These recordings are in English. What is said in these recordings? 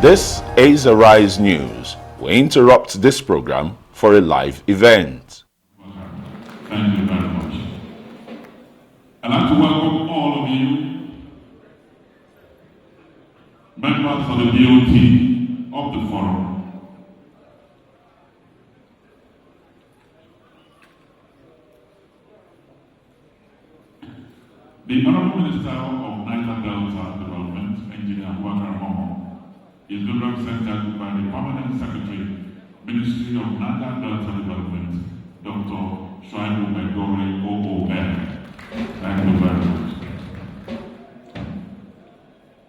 This is Arise News. We interrupt this program for a live event. Thank you very much. I'd like to welcome all of you, members of the BOT of the forum. The Honorable Minister of Niger Delta Development, Engineer Abubakar Momo, is being represented by the Permanent Secretary, Ministry of Niger Delta Development, Dr. Shuaibu Begore OON. Thank you very much.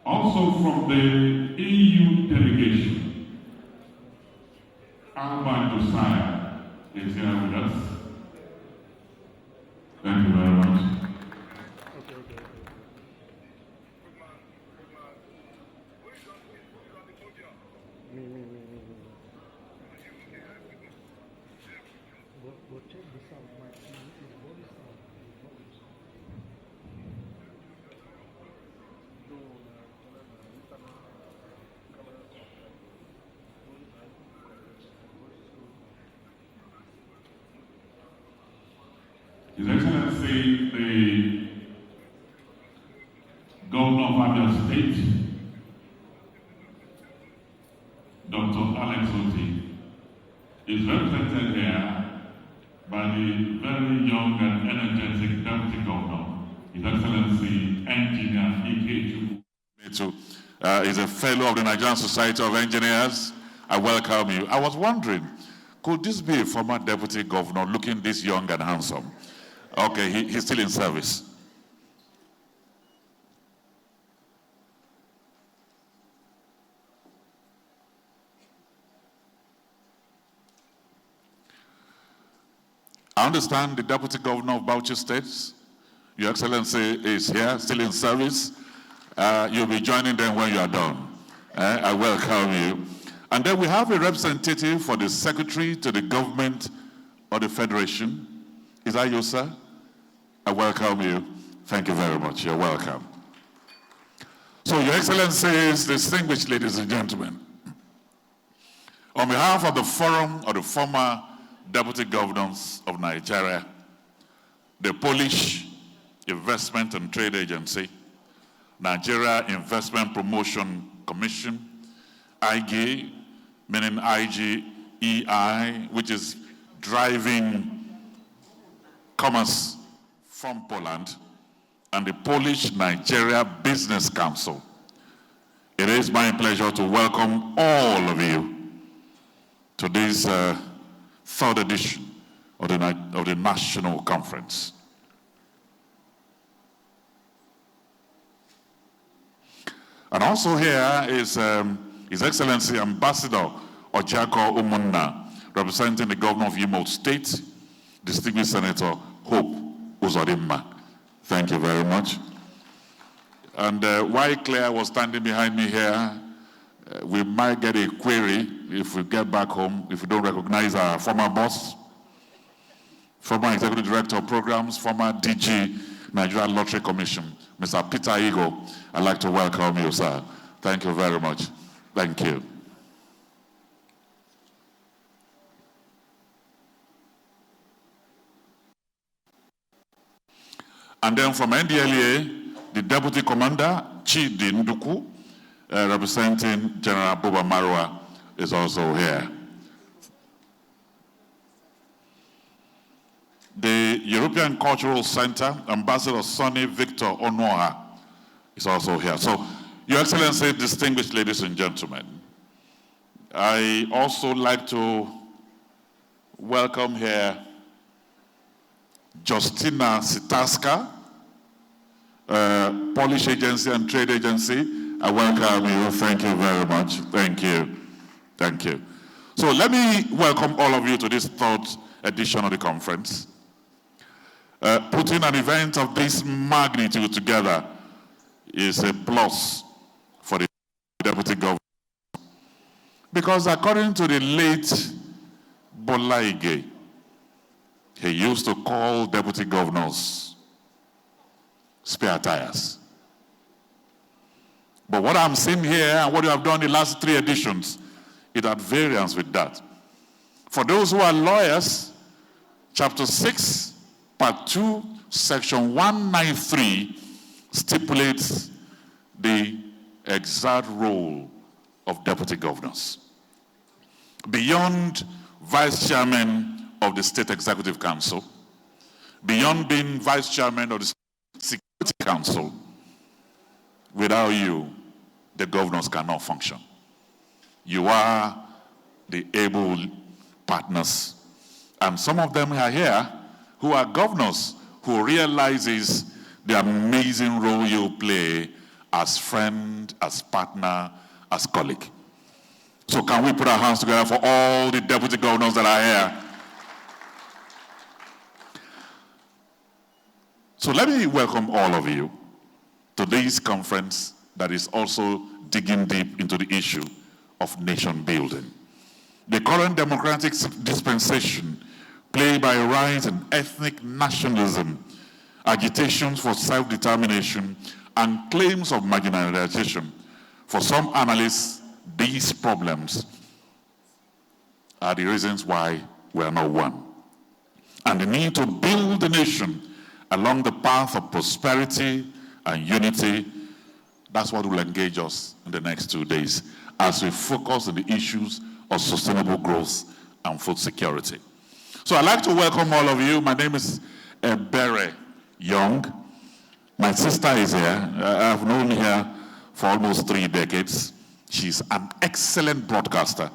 Also from the EU delegation, Albert Josiah is here with us. Thank you very much. His Excellency, the Governor of Abia State, Dr. Alex Oti, is represented here by the very young and energetic Deputy Governor, His Excellency Engineer Ike Chukwu. He's a fellow of the Nigerian Society of Engineers. I welcome you. I was wondering, could this be a former Deputy Governor looking this young and handsome? Okay, he's still in service. I understand the Deputy Governor of Bauchi State, Your Excellency, is here, still in service. You'll be joining them when you are done. I welcome you. And then we have a representative for the Secretary to the Government of the Federation. Is that you, sir? I welcome you. Thank you very much. You're welcome. So, Your Excellencies, distinguished ladies and gentlemen, on behalf of the Forum of the former Deputy Governors of Nigeria, the Polish Investment and Trade Agency, Nigeria Investment Promotion Commission, IG, meaning IGEI, which is driving commerce from Poland, and the Polish-Nigeria Business Council. It is my pleasure to welcome all of you to this third edition of the National Conference. And also here is His Excellency Ambassador Ojako Umunna, representing the Governor of Imo State, Distinguished Senator Hope Uzodimma. Thank you very much. And while Claire was standing behind me here, we might get a query if we get back home, if we don't recognize our former boss, former Executive Director of Programs, former DG, Nigeria Lottery Commission, Mr. Peter Igo. I'd like to welcome you, sir. Thank you very much. Thank you. And then from NDLEA, the Deputy Commander, Chidi Nduku, representing General Buba Marwa, is also here. The European Cultural Center, Ambassador Sonny Victor Onoha, is also here. So, Your Excellency, distinguished ladies and gentlemen, I also like to welcome here Justina Sitaska, Polish Agency and Trade Agency. I welcome you. Thank you very much. Thank you. Thank you. So let me welcome all of you to this third edition of the conference. Putting an event of this magnitude together is a plus for the Deputy Governor. Because according to the late Bola Ige, he used to call Deputy Governors spare tires. But what I'm seeing here and what you have done in the last 3 editions, it had variance with that. For those who are lawyers, Chapter 6, Part 2, Section 193 stipulates the exact role of deputy governors. Beyond vice chairman of the State Executive Council, beyond being vice chairman of the Security Council, without you, the governors cannot function. You are the able partners. And some of them are here who are governors who realizes the amazing role you play as friend, as partner, as colleague. So can we put our hands together for all the deputy governors that are here? So let me welcome all of you to this conference that is also digging deep into the issue of nation building. The current democratic dispensation, plagued by rise in ethnic nationalism, agitations for self-determination, and claims of marginalization. For some analysts, these problems are the reasons why we are not one. And the need to build the nation along the path of prosperity and unity, that's what will engage us in the next 2 days as we focus on the issues of sustainable growth and food security. So I'd like to welcome all of you. My name is Ebere Young. My sister is here. I've known her for almost 3 decades. She's an excellent broadcaster.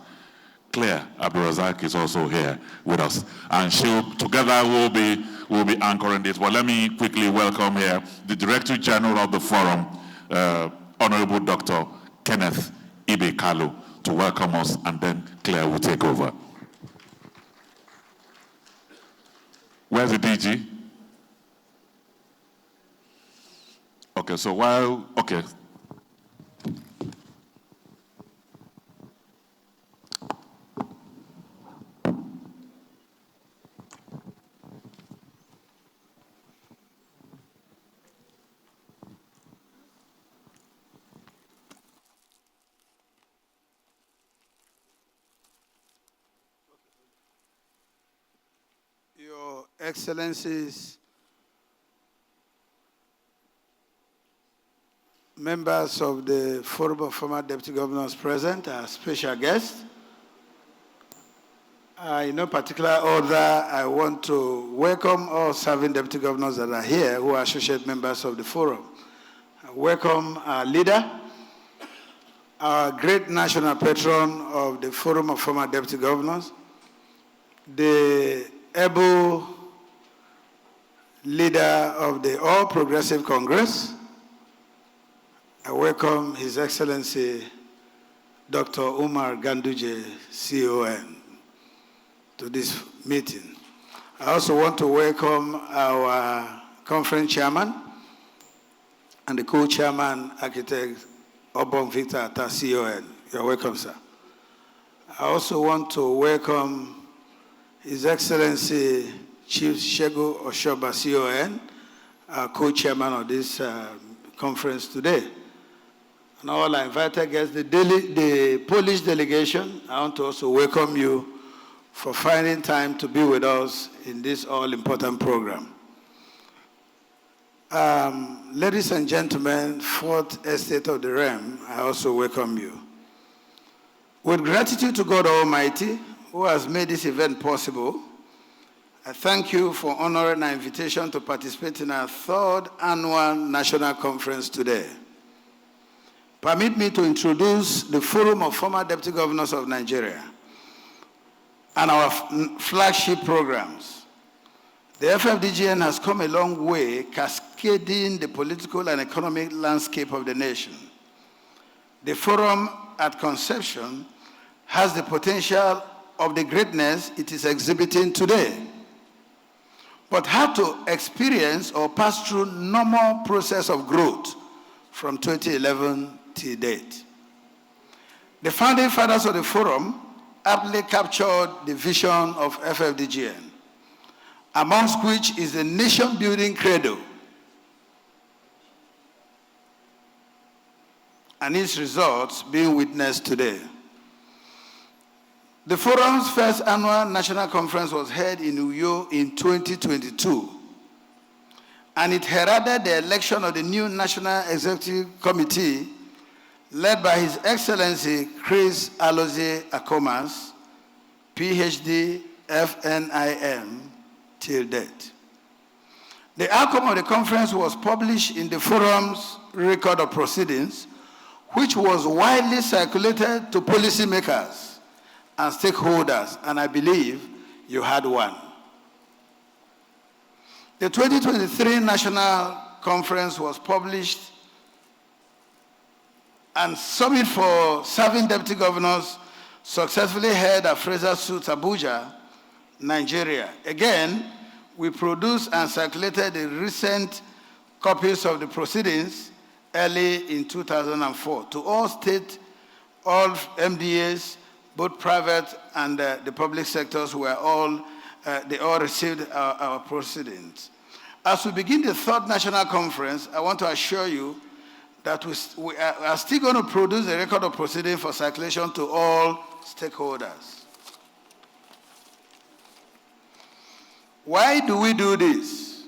Claire Abdurazak is also here with us. And together we'll be anchoring this. Well, let me quickly welcome here the Director General of the Forum, Honorable Dr. Kenneth Ibe Kalu, to welcome us, and then Claire will take over. Where's the DG? Okay, so okay. Your Excellencies, members of the Forum of Former Deputy Governors present, our special guests. In no particular order, I want to welcome all serving Deputy Governors that are here who are associate members of the Forum. I welcome our leader, our great national patron of the Forum of Former Deputy Governors, the able leader of the All Progressive Congress. I welcome His Excellency Dr. Umar Ganduje, CON, to this meeting. I also want to welcome our conference chairman and the co-chairman, Architect Obong Victor Atta, CON. You're welcome, sir. I also want to welcome His Excellency Chief Shegu Oshoba, CON, our co-chairman of this conference today. And all our invited guests, the Polish delegation, I want to also welcome you for finding time to be with us in this all-important program. Ladies and gentlemen, Fourth Estate of the Realm, I also welcome you. With gratitude to God Almighty, who has made this event possible, I thank you for honoring our invitation to participate in our 3rd annual national conference today. Permit me to introduce the Forum of Former Deputy Governors of Nigeria and our flagship programs. The FFDGN has come a long way cascading the political and economic landscape of the nation. The Forum at conception has the potential of the greatness it is exhibiting today, but had to experience or pass through normal process of growth from 2011 to date. The founding fathers of the Forum aptly captured the vision of FFDGN, amongst which is the nation-building credo. and its results being witnessed today. The forum's first annual national conference was held in Uyo in 2022, and it heralded the election of the new National Executive Committee led by His Excellency Chris Alozie Akomas, PhD, FNIM, till date. The outcome of the conference was published in the forum's record of proceedings, which was widely circulated to policymakers and stakeholders, and I believe you had one. The 2023 National Conference was published, and Summit for Serving Deputy Governors successfully held at Fraser Suites, Abuja, Nigeria. Again, we produced and circulated the recent copies of the proceedings early in 2004 to all state, all MDAs, both private and the public sectors they all received our proceedings. As we begin the third national conference, I want to assure you that we are still going to produce a record of proceedings for circulation to all stakeholders. Why do we do this?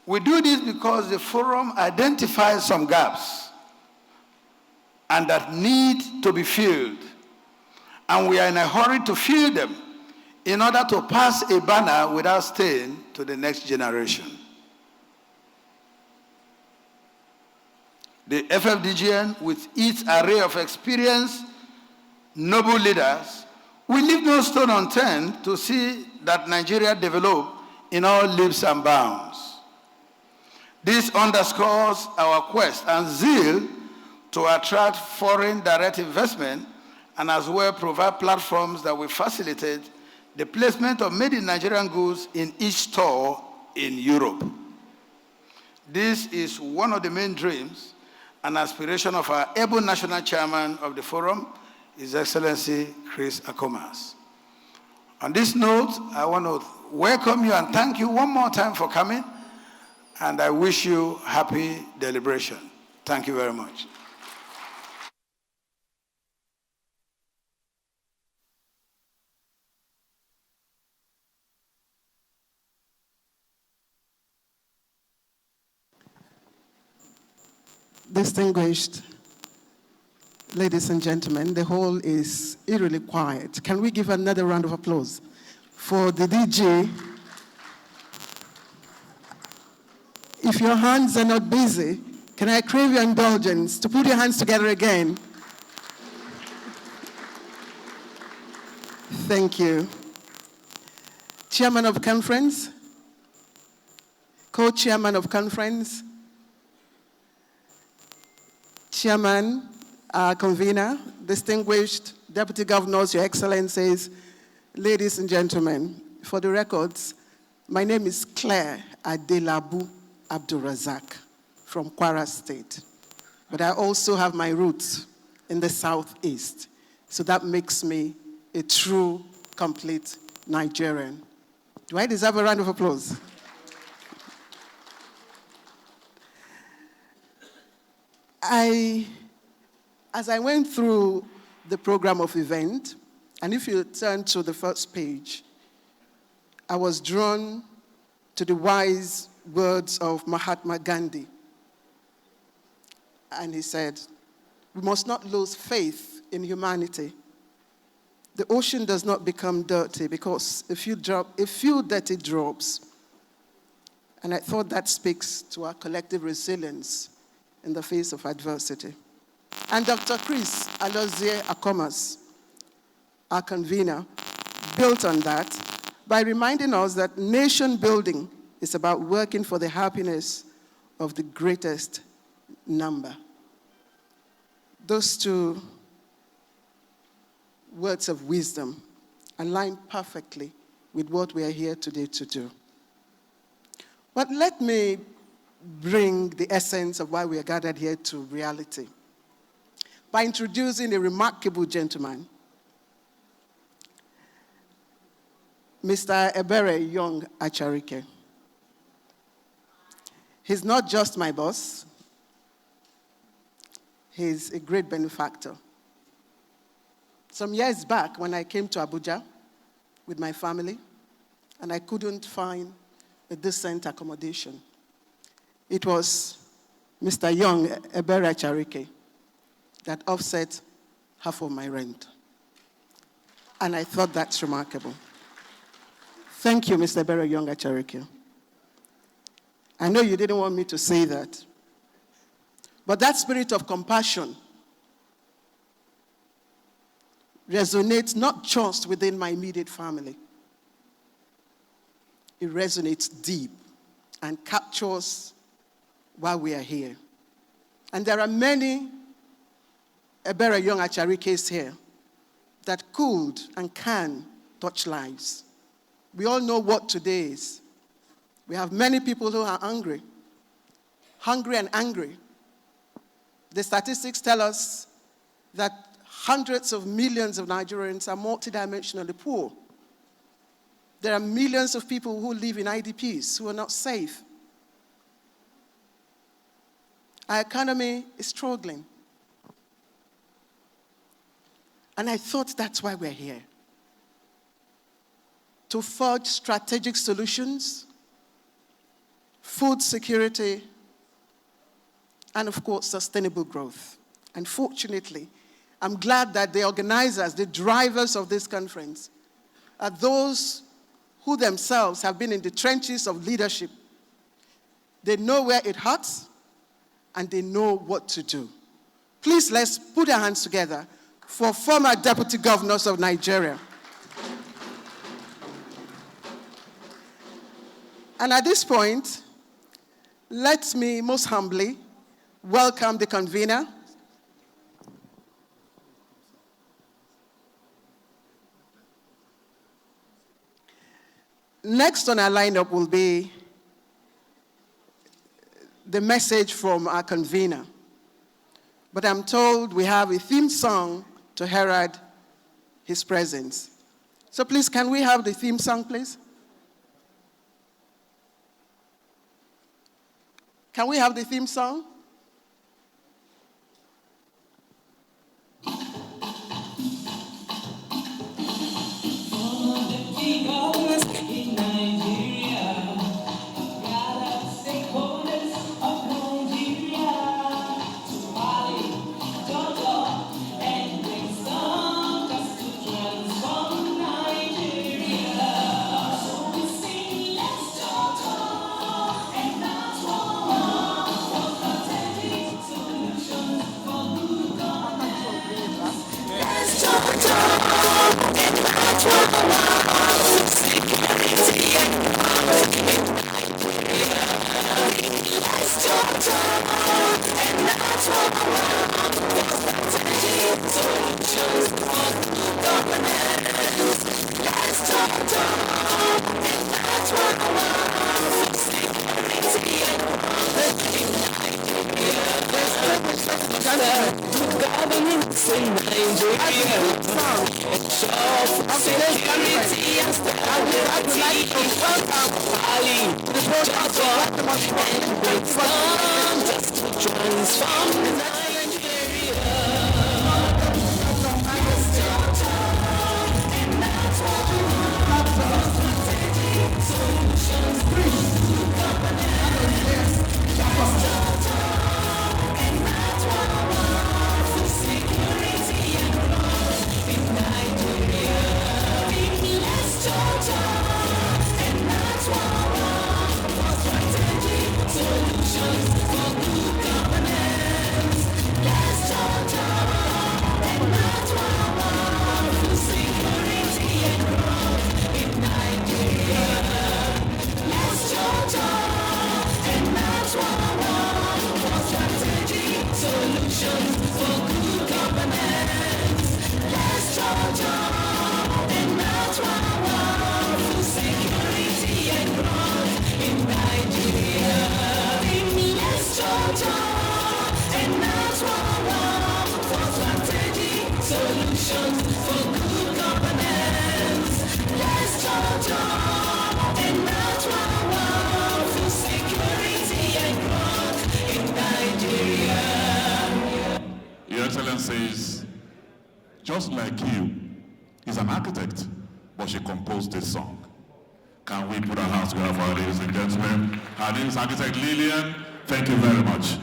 We do this because the forum identifies some gaps and that need to be filled. And we are in a hurry to fill them in order to pass a banner without staying to the next generation. The FFDGN, with its array of experienced, noble leaders, will leave no stone unturned to see that Nigeria develop in all leaps and bounds. This underscores our quest and zeal to attract foreign direct investment and as well provide platforms that will facilitate the placement of made in Nigerian goods in each store in Europe. This is one of the main dreams and aspiration of our able national chairman of the forum, His Excellency Chris Akomas. On this note, I want to welcome you and thank you one more time for coming, and I wish you happy deliberation. Thank you very much. Distinguished ladies and gentlemen, the hall is eerily quiet. Can we give another round of applause for the DG? If your hands are not busy, can I crave your indulgence to put your hands together again? Thank you. Chairman of conference, co-chairman of conference, Chairman, convener, distinguished deputy governors, your excellencies, ladies and gentlemen, for the records, my name is Claire Adelabu Abdulrazak from Kwara State, but I also have my roots in the Southeast, so that makes me a true, complete Nigerian. Do I deserve a round of applause? As I went through the program of event, and if you turn to the first page, I was drawn to the wise words of Mahatma Gandhi. And he said, we must not lose faith in humanity. The ocean does not become dirty because a few dirty drops. And I thought that speaks to our collective resilience in the face of adversity. And Dr. Chris Alozie Akomas, our convener, built on that by reminding us that nation building is about working for the happiness of the greatest number. Those two words of wisdom align perfectly with what we are here today to do. But let me bring the essence of why we are gathered here to reality by introducing a remarkable gentleman, Mr. Ebere Young Acharike. He's not just my boss. He's a great benefactor. Some years back, when I came to Abuja with my family, and I couldn't find a decent accommodation, it was Mr. Young Ebere Charike that offset half of my rent. And I thought that's remarkable. Thank you, Mr. Ebere Young Charike. I know you didn't want me to say that, but that spirit of compassion resonates not just within my immediate family. It resonates deep and captures why we are here. And there are many Ebere Young Acharikes here that could and can touch lives. We all know what today is. We have many people who are hungry and angry. The statistics tell us that hundreds of millions of Nigerians are multidimensionally poor. There are millions of people who live in IDPs who are not safe. Our economy is struggling. And I thought that's why we're here. To forge strategic solutions, food security, and of course, sustainable growth. And fortunately, I'm glad that the organizers, the drivers of this conference, are those who themselves have been in the trenches of leadership. They know where it hurts, and they know what to do. Please, let's put our hands together for former deputy governors of Nigeria. And at this point, let me most humbly welcome the convener, next on our lineup will be the message from our convener. But I'm told we have a theme song to herald his presence. So please, can we have the theme song, please? Can we have the theme song? Your Excellencies, just like you, is an architect, but she composed this song. Can we put our hands together for her, ladies and gentlemen? Her name is Architect Lillian. Thank you very much.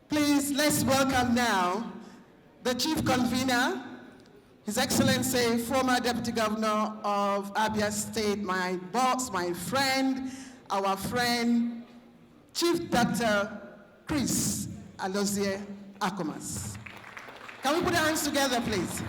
Please, let's welcome now the Chief Convener, His Excellency, former Deputy Governor of Abia State, my boss, my friend, our friend, Chief Dr. Chris Alozie Akomas. Can we put our hands together, please?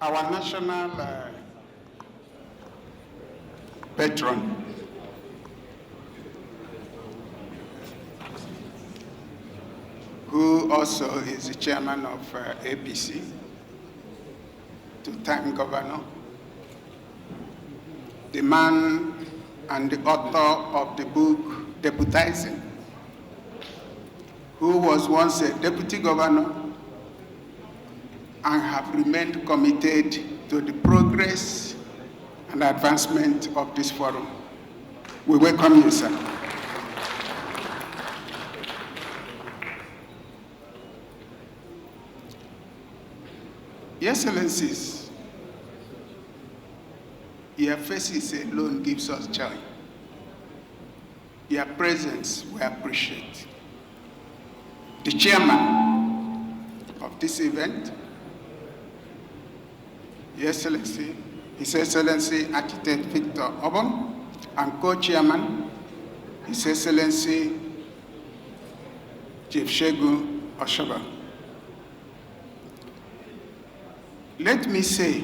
Our national patron, who also is the chairman of APC, two-time governor, the man and the author of the book Deputizing, who was once a deputy governor and have remained committed to the progress and advancement of this forum. We welcome you, sir. Your Excellencies, your faces alone gives us joy. Your presence we appreciate. The chairman of this event, Your Excellency, His Excellency Architect Victor Obon, and co-chairman, His Excellency Chief Segun Oshoba. Let me say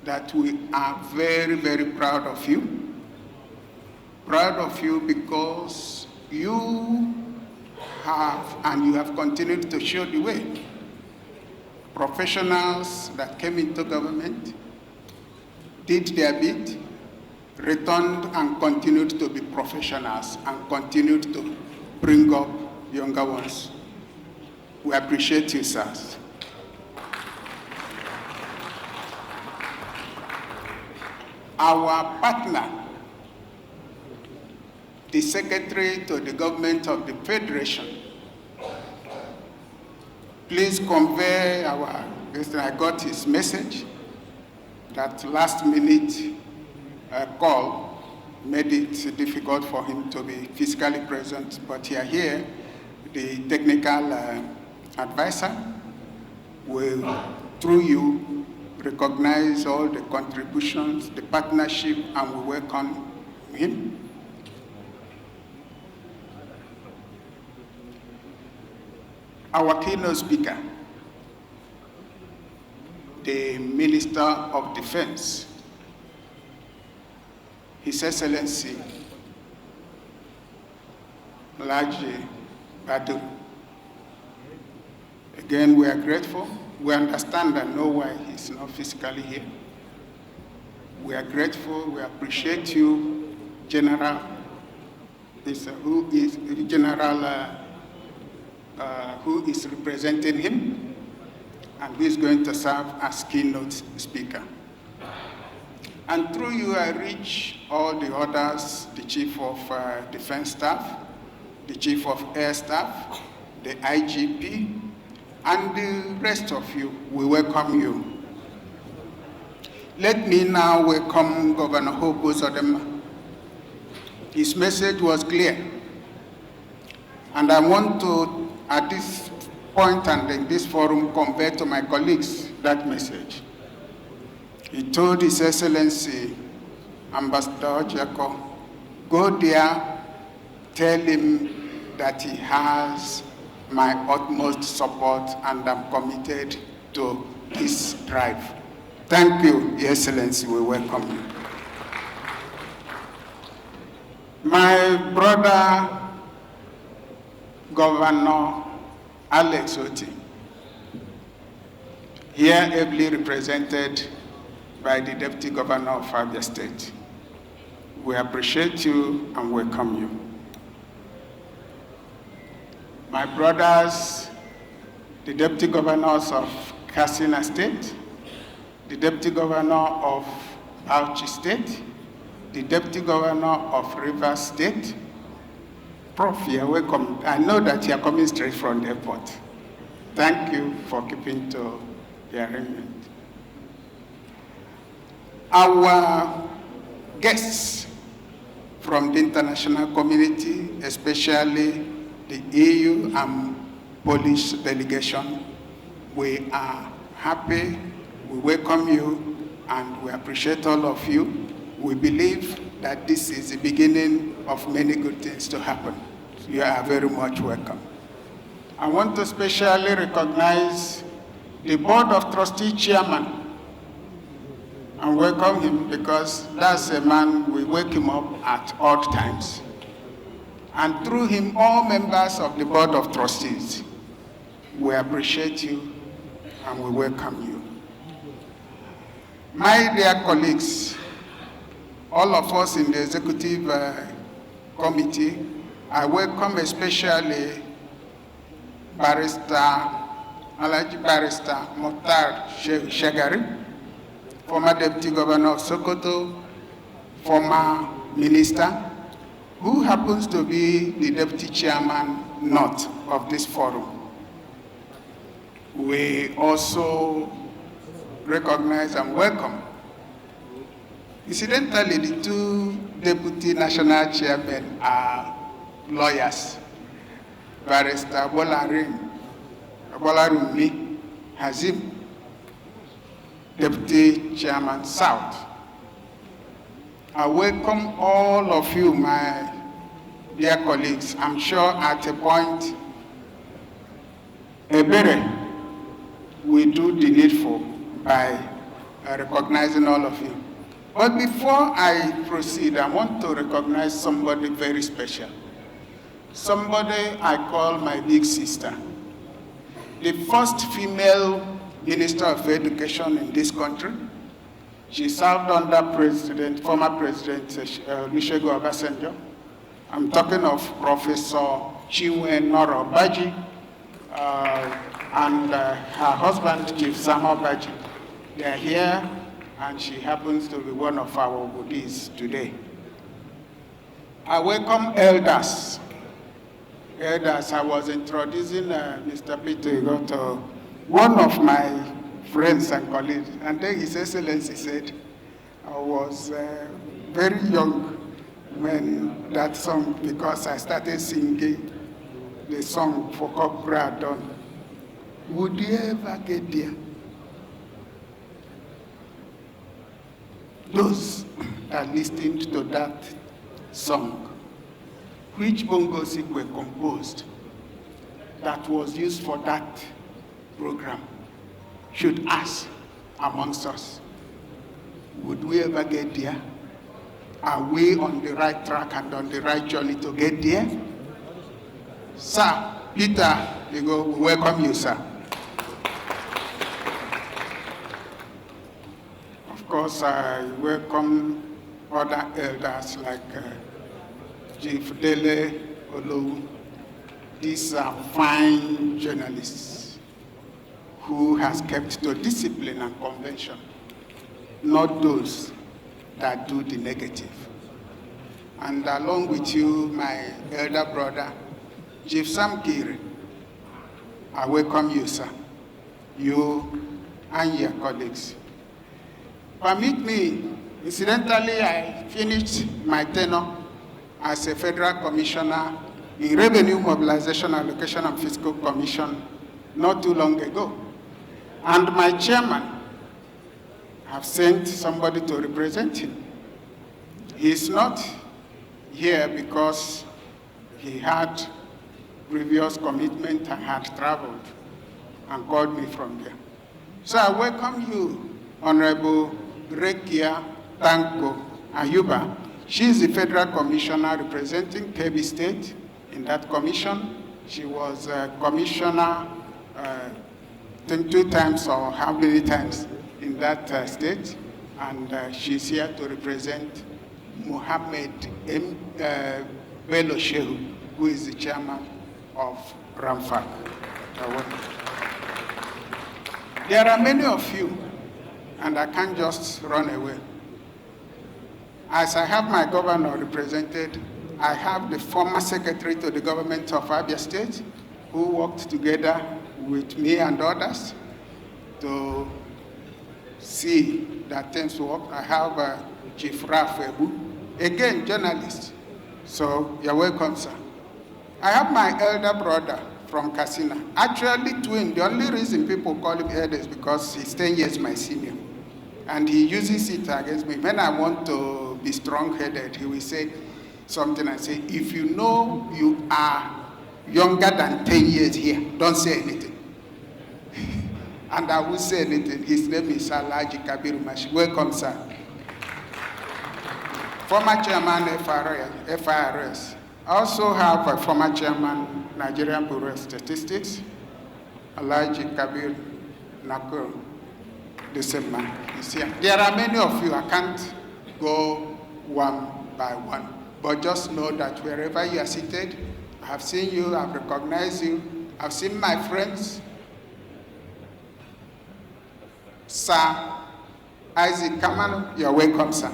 that we are very, very proud of you. Proud of you because you have continued to show the way. Professionals that came into government, did their bit, returned and continued to be professionals and continued to bring up younger ones. We appreciate you, sirs. Our partner, the Secretary to the Government of the Federation, please convey I got his message that last minute call made it difficult for him to be physically present, but here, the technical advisor will, through you, recognize all the contributions, the partnership, and we welcome him. Our keynote speaker, the Minister of Defense, His Excellency Laji Badu. Again, we are grateful. We understand and know why he's not physically here. We are grateful. We appreciate you, General. Who is representing him and who is going to serve as keynote speaker. And through you, I reach all the others, the Chief of Defense Staff, the Chief of Air Staff, the IGP, and the rest of you. We welcome you. Let me now welcome Governor Hope Uzodinma. His message was clear. And I want to, at this point and in this forum, convey to my colleagues that message. He told His Excellency, Ambassador Jacob, go there, tell him that he has my utmost support and I'm committed to this drive. Thank you, Your Excellency, we welcome you. My brother, Governor Alex Otti, here ably represented by the Deputy Governor of Abia State. We appreciate you and welcome you. My brothers, the Deputy Governors of Katsina State, the Deputy Governor of Bauchi State, the Deputy Governor of Rivers State. Prof, you're welcome. I know that you're coming straight from the airport. Thank you for keeping to the arrangement. Our guests from the international community, especially the EU and Polish delegation, we are happy, we welcome you, and we appreciate all of you. We believe that this is the beginning of many good things to happen. You are very much welcome. I want to specially recognize the Board of Trustee Chairman and welcome him, because that's a man, we wake him up at odd times. And through him, all members of the Board of Trustees, we appreciate you and we welcome you. My dear colleagues, all of us in the executive committee, I welcome especially Alhaji Barrister Mukhtar Shagari, former Deputy Governor of Sokoto, former Minister, who happens to be the Deputy Chairman North of this forum. We also recognize and welcome. Incidentally, the two Deputy National Chairmen are lawyers. Barrister Bolarumi Hazim, Deputy Chairman South. I welcome all of you, my dear colleagues. I'm sure at a point, Ebere will do the needful by recognizing all of you. But before I proceed, I want to recognize somebody very special. Somebody I call my big sister. The first female Minister of Education in this country. She served under former President Olusegun Obasanjo. I'm talking of Professor Chinwe Noro Baji and her husband, Chief Samuel Baji. They are here, and she happens to be one of our Buddhists today. I welcome elders. Elders, I was introducing Mr. Peter Igoto, one of my friends and colleagues, and then His Excellency said, I was very young when that song, because I started singing the song for Corporal Don. Would you ever get there? Those that listened to that song, which bongos were composed, that was used for that program, should ask amongst us, would we ever get there? Are we on the right track and on the right journey to get there? Sir, Peter, we welcome you, sir. Of course, I welcome other elders like Chief Dele Olowu. These are fine journalists who has kept to discipline and convention, not those that do the negative. And along with you, my elder brother, Chief Sam Kiri, I welcome you, sir, you and your colleagues. Permit me, incidentally, I finished my tenure as a Federal Commissioner in Revenue Mobilization, Allocation, and Fiscal Commission not too long ago. And my chairman have sent somebody to represent him. He's not here because he had previous commitment and had traveled and called me from there. So I welcome you, Honorable Rekia Tanko Ayuba. She is the Federal Commissioner representing Kebbi State in that commission. She was a commissioner, I think 2 times or how many times in that state. and she's here to represent Mohammed Bello Shehu, who is the chairman of RAMFAC. There are many of you, and I can't just run away. As I have my governor represented, I have the former secretary to the government of Abia State, who worked together with me and others to see that things work. I have Chief Raf Ebu, again, journalist. So you're welcome, sir. I have my elder brother from Katsina, actually twin. The only reason people call him elder is because he's 10 years my senior. And he uses it against me. When I want to be strong-headed, he will say something and say, if you know you are younger than 10 years here, don't say anything. And I will say anything. His name is Alhaji Kabiru Mashi. Welcome, sir. Former chairman FIRS. I also have a former chairman, Nigerian Bureau of Statistics, Alhaji Kabir Nakur, the same man. There are many of you, I can't go one by one, but just know that wherever you are seated, I have seen you, I've recognized you, I've seen my friends. Sir Isaac Kamano, you're welcome, sir.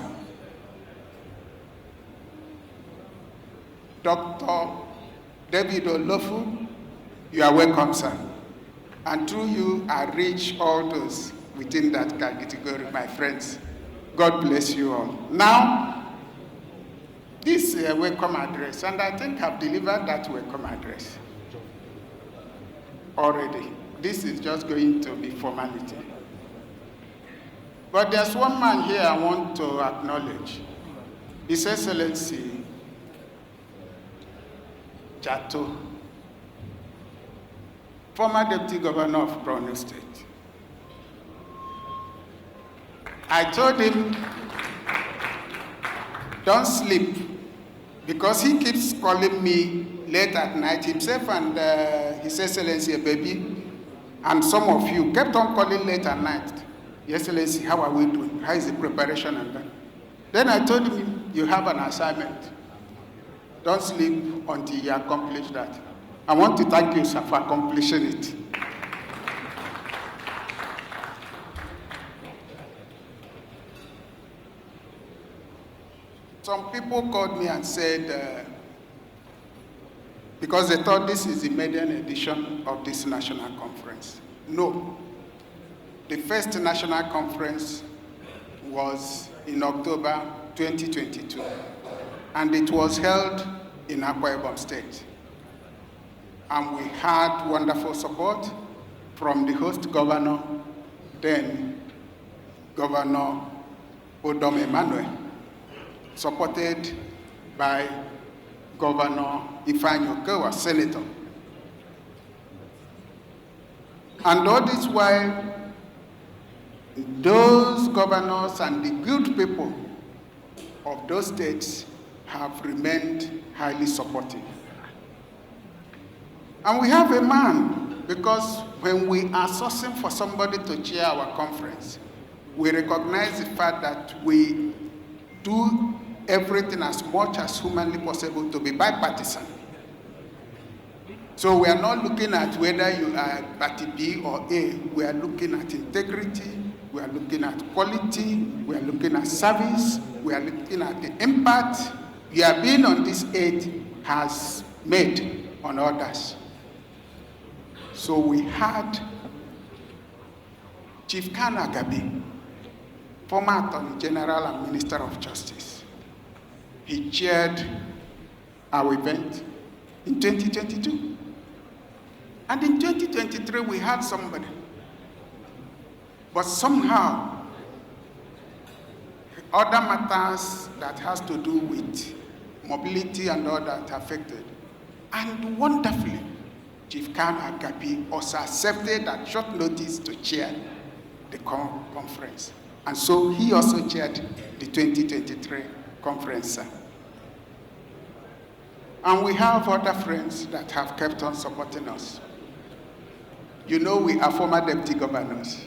Dr. David Olofu, you are welcome, sir. And through you, I reach all those within that category, my friends. God bless you all. Now, this is a welcome address, and I think I've delivered that welcome address already. This is just going to be formality. But there's one man here I want to acknowledge. His Excellency Jato, former Deputy Governor of Borno State. I told him, don't sleep, because he keeps calling me late at night, himself and His Excellency Baby, and some of you kept on calling late at night. Your Excellency, how are we doing? How is the preparation and that? Then I told him, you have an assignment. Don't sleep until you accomplish that. I want to thank you, sir, for accomplishing it. Some people called me and said, because they thought this is the maiden edition of this national conference. No. The first national conference was in October 2022, and it was held in Akwa Ibom State. And we had wonderful support from the host governor, then Governor Odom Emmanuel, supported by Governor Ifeanyi Okowa, Senator. And all this while, those governors and the good people of those states have remained highly supportive. And we have a man, because when we are sourcing for somebody to chair our conference, we recognize the fact that we do everything as much as humanly possible to be bipartisan. So we are not looking at whether you are party B or A. We are looking at integrity, we are looking at quality, we are looking at service, we are looking at the impact your being on this aid has made on others. So we had Chief Khan Agabi, former Attorney General and Minister of Justice. He chaired our event in 2022. And in 2023, we had somebody. But somehow, other matters that has to do with mobility and all that affected. And wonderfully, Chief Khan Agabi also accepted at short notice to chair the conference. And so he also chaired the 2023 conference. And we have other friends that have kept on supporting us. You know, we are former deputy governors.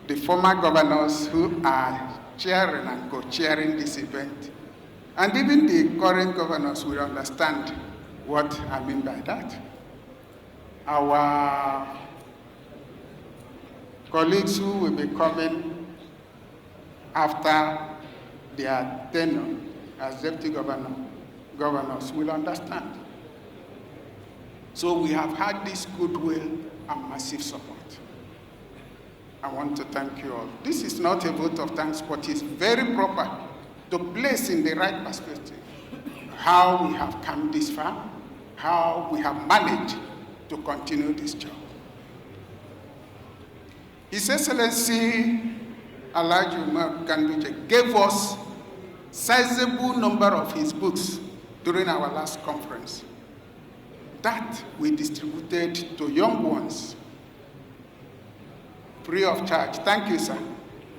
The former governors who are chairing and co-chairing this event. And even the current governors will understand what I mean by that. Our colleagues who will be coming after their tenure as deputy governors will understand. So we have had this goodwill and massive support. I want to thank you all. This is not a vote of thanks, but it's very proper to place in the right perspective how we have come this far, how we have managed to continue this job. His Excellency Alhaji Umar Ganduje gave us sizable number of his books during our last conference that we distributed to young ones free of charge. Thank you, sir.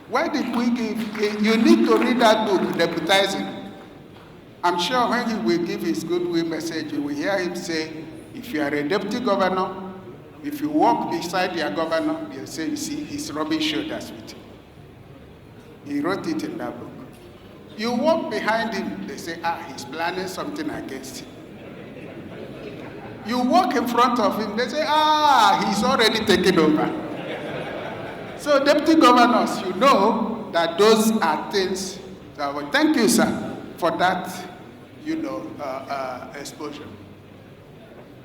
Why did we give? You need to read that book, Deputizing. I'm sure when he will give his goodwill message, you will hear him say, if you are a deputy governor, if you walk beside your governor, they'll say, you see, he's rubbing shoulders with him. He wrote it in that book. You walk behind him, they say, he's planning something against him. You walk in front of him, they say, he's already taken over. So deputy governors, you know that those are things. So thank you, sir, for that, exposure.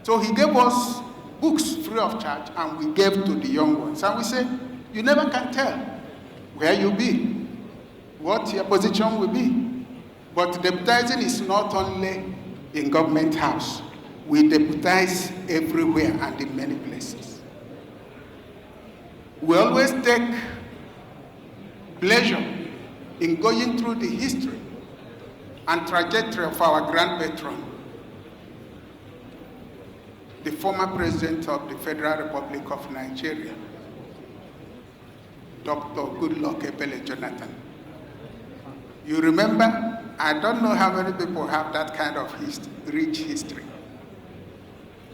So he gave us books free of charge, and we gave to the young ones. And we say, you never can tell where you'll be, what your position will be. But deputizing is not only in government house. We deputize everywhere and in many places. We always take pleasure in going through the history and trajectory of our grand patron, the former president of the Federal Republic of Nigeria, Dr. Goodluck Ebele Jonathan. You remember, I don't know how many people have that kind of rich history.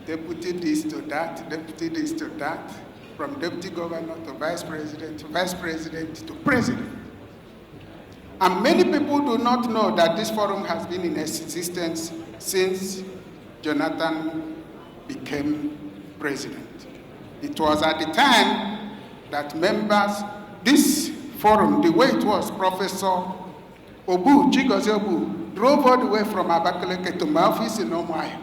Deputy this to that, deputy this to that, from deputy governor to vice president to president. And many people do not know that this forum has been in existence since Jonathan became president. It was at the time that members, this forum, the way it was, Professor Obu, Chigozie Obu, drove all the way from Abakaleke to my office in Omuahia.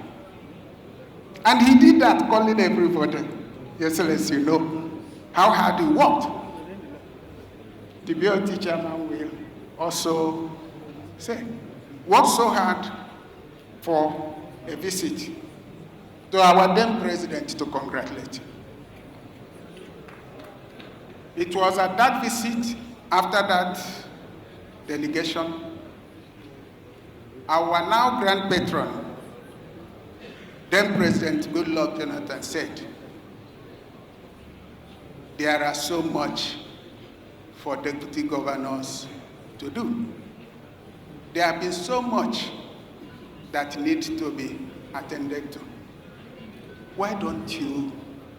And he did that, calling everybody. Your Excellency, you know how hard he worked. The BOT chairman will also say, worked so hard for a visit to our then president to congratulate him. It was at that visit, after that delegation, our now grand patron, then President Goodluck Jonathan, said, there are so much for deputy governors to do. There have been so much that needs to be attended to. Why don't you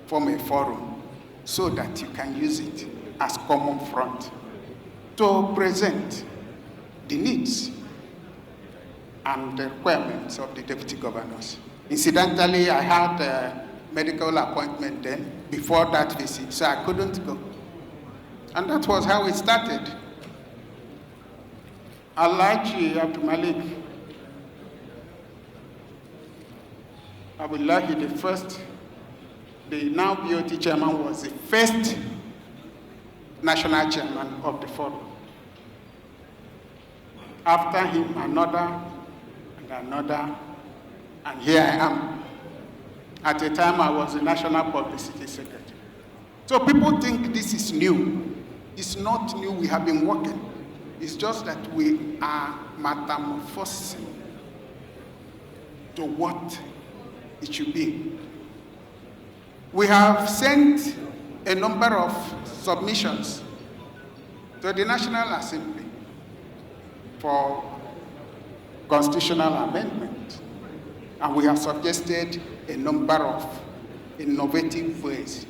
form a forum so that you can use it as common front to present the needs and the requirements of the deputy governors? Incidentally, I had a medical appointment then, before that visit, so I couldn't go. And that was how it started. Alhaji Abdul Malik Abdullahi, the now BOT chairman, was the first national chairman of the forum. After him, another and another, and here I am. At the time, I was the national publicity secretary. So people think this is new. It's not new, we have been working. It's just that we are metamorphosing to what it should be. We have sent a number of submissions to the National Assembly for constitutional amendment. And we have suggested a number of innovative ways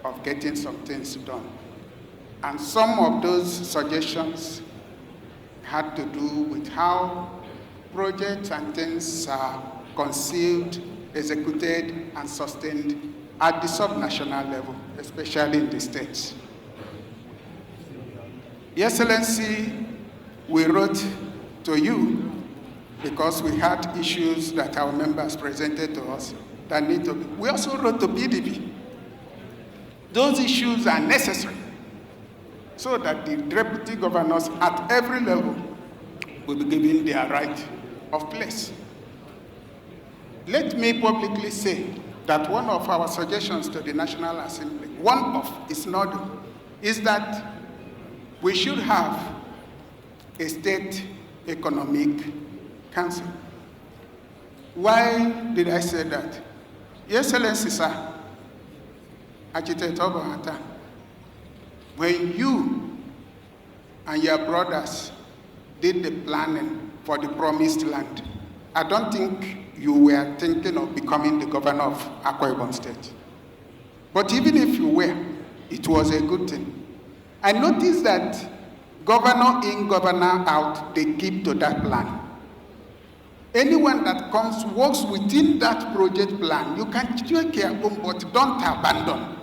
of getting some things done. And some of those suggestions had to do with how projects and things are conceived, executed, and sustained at the subnational level, especially in the states. Your Excellency, we wrote to you because we had issues that our members presented to us that need to be. We also wrote to PDP. Those issues are necessary so that the deputy governors at every level will be given their right of place. Let me publicly say that one of our suggestions to the National Assembly, one of its nodule, is that we should have a state economic council. Why did I say that? Your Excellency, sir, Architect Obahata, when you and your brothers did the planning for the promised land, I don't think you were thinking of becoming the governor of Akwa Ibom State. But even if you were, it was a good thing. I noticed that governor in, governor out, they keep to that plan. Anyone that comes, works within that project plan, you can take care of them, but don't abandon.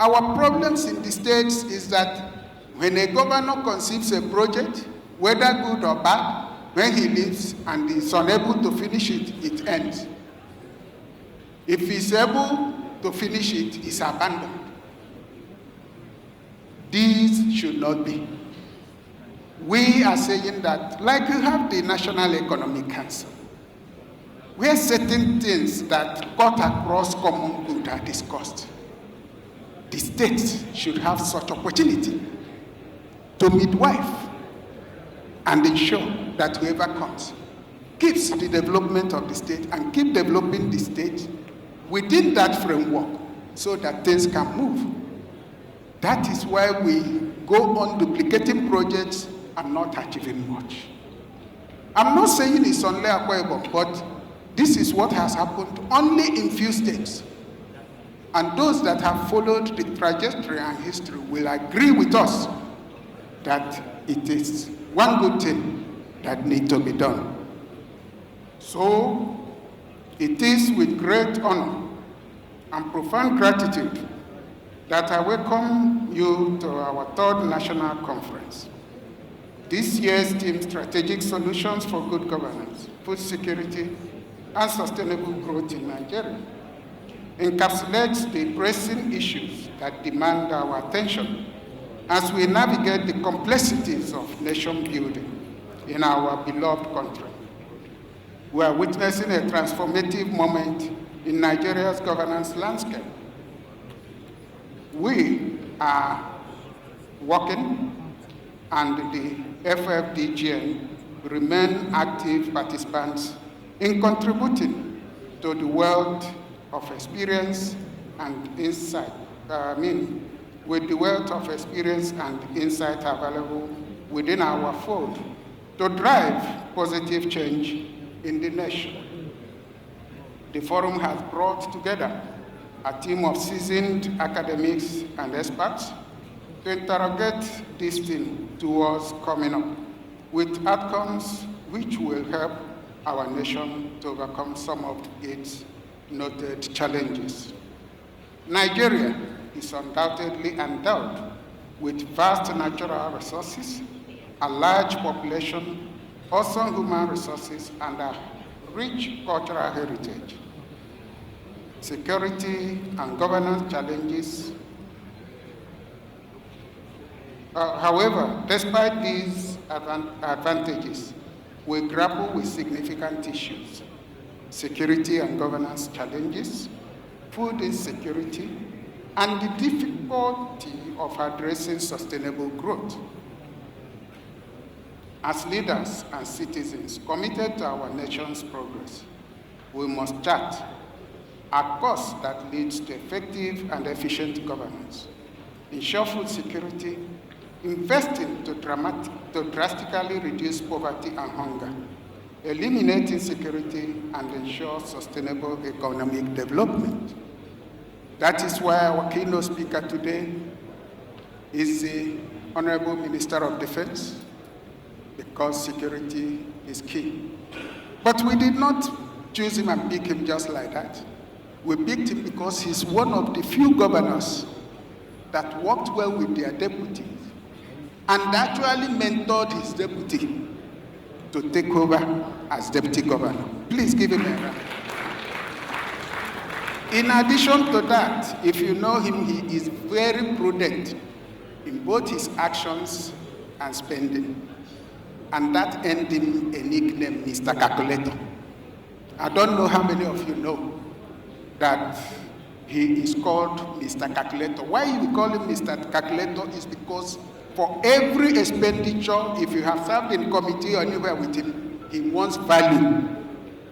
Our problems in the states is that when a governor conceives a project, whether good or bad, when he leaves and is unable to finish it, it ends. If he's able to finish it, it's abandoned. These should not be. We are saying that, like you have the National Economic Council, where certain things that cut across common good are discussed. The states should have such opportunity to midwife and ensure that whoever comes keeps the development of the state and keep developing the state within that framework so that things can move. That is why we go on duplicating projects and not achieving much. I'm not saying it's only Akwa Ibom, but this is what has happened only in few states. And those that have followed the trajectory and history will agree with us that it is one good thing that needs to be done. So it is with great honor and profound gratitude that I welcome you to our third national conference. This year's theme, Strategic Solutions for Good Governance, Food Security, and Sustainable Growth in Nigeria, encapsulates the pressing issues that demand our attention as we navigate the complexities of nation building in our beloved country. We are witnessing a transformative moment in Nigeria's governance landscape. We are working, and the FFDGN remain active participants in contributing to the wealth of experience and insight. With the wealth of experience and insight available within our fold to drive positive change in the nation. The forum has brought together a team of seasoned academics and experts to interrogate this theme towards coming up with outcomes which will help our nation to overcome some of its noted challenges. Nigeria is undoubtedly endowed with vast natural resources, a large population, awesome human resources, and a rich cultural heritage. Security and governance challenges. However, despite these advantages, we grapple with significant issues: security and governance challenges, food insecurity, and the difficulty of addressing sustainable growth. As leaders and citizens committed to our nation's progress, we must chart a course that leads to effective and efficient governance, ensure food security, investing to drastically reduce poverty and hunger, eliminate insecurity, and ensure sustainable economic development. That is why our keynote speaker today is the Honorable Minister of Defense, because security is key. But we did not choose him and pick him just like that. We picked him because he's one of the few governors that worked well with their deputies and actually mentored his deputy to take over as deputy governor. Please give him a round. In addition to that, if you know him, he is very prudent in both his actions and spending. And that earned him a nickname, Mr. Calculator. I don't know how many of you know that he is called Mr. Calculator. Why we call him Mr. Calculator is because for every expenditure, if you have served in committee or anywhere with him, he wants value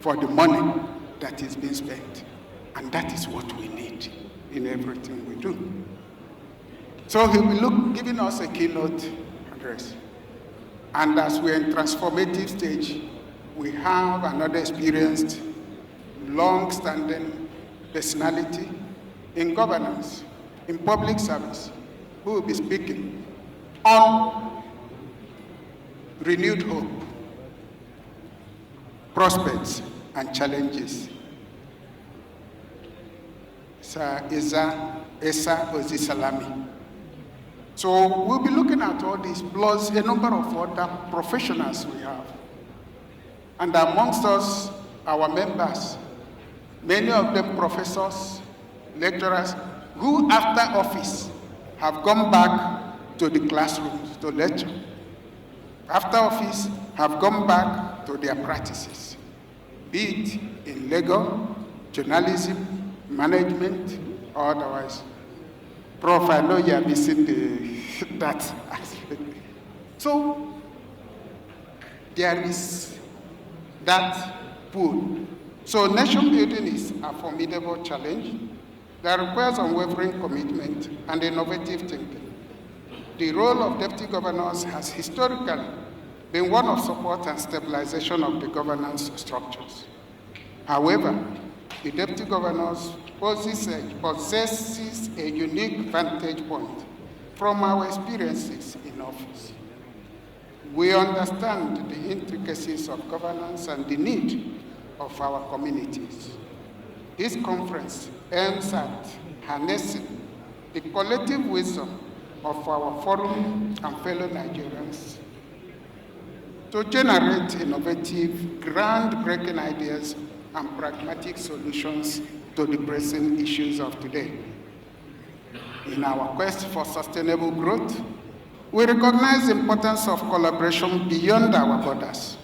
for the money that is being spent. And that is what we need in everything we do. So he'll be giving us a keynote address. And as we're in transformative stage, we have another experienced, long-standing personality in governance, in public service, who will be speaking on renewed hope, prospects, and challenges. Sir Esa Ozisalami. So we'll be looking at all these, plus a number of other professionals we have. And amongst us, our members, many of them professors, lecturers, who after office have gone back to the classrooms to lecture. After office, have gone back to their practices, be it in legal, journalism, management, or otherwise. Prof, I know you are missing that aspect. So, there is that pool. So, nation building is a formidable challenge that requires unwavering commitment and innovative thinking. The role of deputy governors has historically been one of support and stabilization of the governance structures. However, the deputy governors possesses a unique vantage point from our experiences in office. We understand the intricacies of governance and the need of our communities. This conference aims at harnessing the collective wisdom of our forum and fellow Nigerians to generate innovative, groundbreaking ideas and pragmatic solutions to the pressing issues of today. In our quest for sustainable growth, we recognize the importance of collaboration beyond our borders.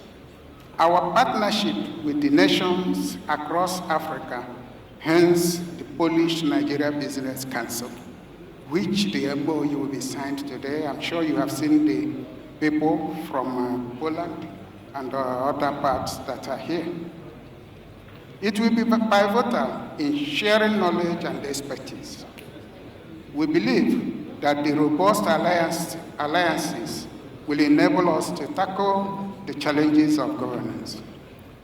Our partnership with the nations across Africa, hence the Polish-Nigeria Business Council, which the MOU will be signed today. I'm sure you have seen the people from Poland and other parts that are here. It will be pivotal in sharing knowledge and expertise. We believe that the robust alliances will enable us to tackle the challenges of governance.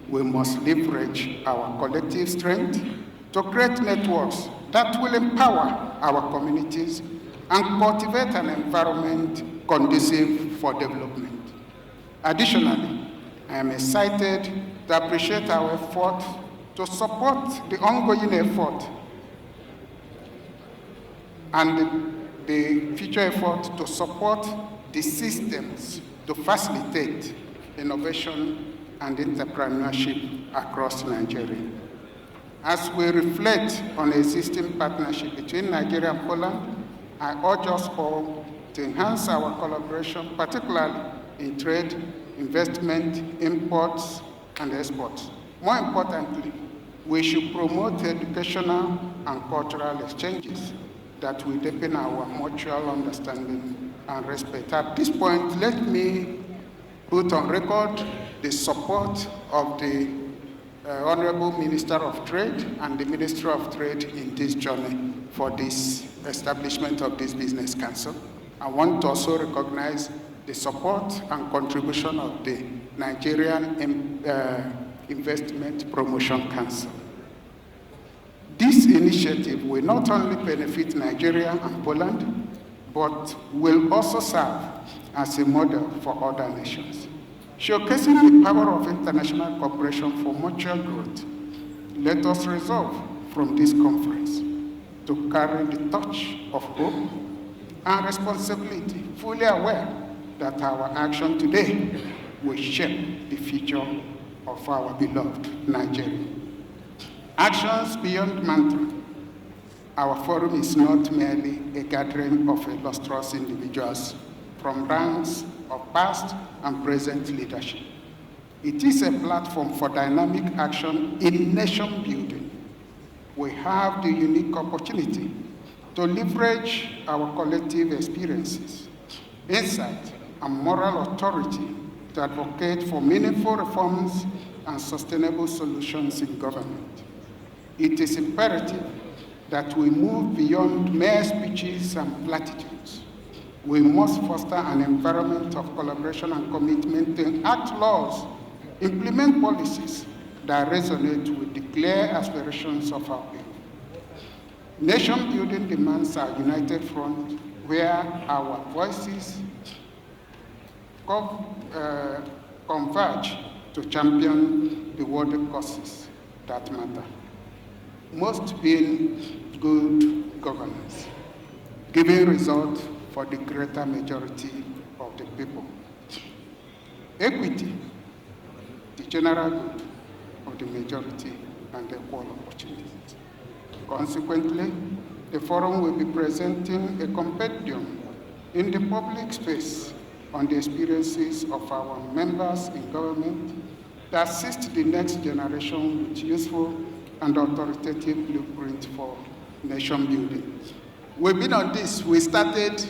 We must leverage our collective strength to create networks that will empower our communities and cultivate an environment conducive for development. Additionally, I am excited to appreciate our effort to support the ongoing effort and the future effort to support the systems to facilitate innovation and entrepreneurship across Nigeria. As we reflect on the existing partnership between Nigeria and Poland, I urge us all to enhance our collaboration, particularly in trade, investment, imports, and exports. More importantly, we should promote educational and cultural exchanges that will deepen our mutual understanding and respect. At this point, let me put on record the support of the Honorable Minister of Trade and the Ministry of Trade in this journey for this establishment of this business council. I want to also recognize the support and contribution of the Nigerian Investment Promotion Council. This initiative will not only benefit Nigeria and Poland, but will also serve as a model for other nations. Showcasing the power of international cooperation for mutual growth, let us resolve from this conference to carry the torch of hope and responsibility, fully aware that our action today will shape the future of our beloved Nigeria. Actions beyond mantra. Our forum is not merely a gathering of illustrious individuals from ranks of past and present leadership. It is a platform for dynamic action in nation building. We have the unique opportunity to leverage our collective experiences, insight, and moral authority to advocate for meaningful reforms and sustainable solutions in government. It is imperative that we move beyond mere speeches and platitudes. We must foster an environment of collaboration and commitment to enact laws, implement policies that resonate with the clear aspirations of our people. Nation building demands a united front where our voices converge to champion the worthy causes that matter. Most being good governance, giving result for the greater majority of the people. Equity, the general good of the majority and equal opportunities. Consequently, the forum will be presenting a compendium in the public space on the experiences of our members in government that assist the next generation with useful and authoritative blueprint for nation building. We've been on this. We started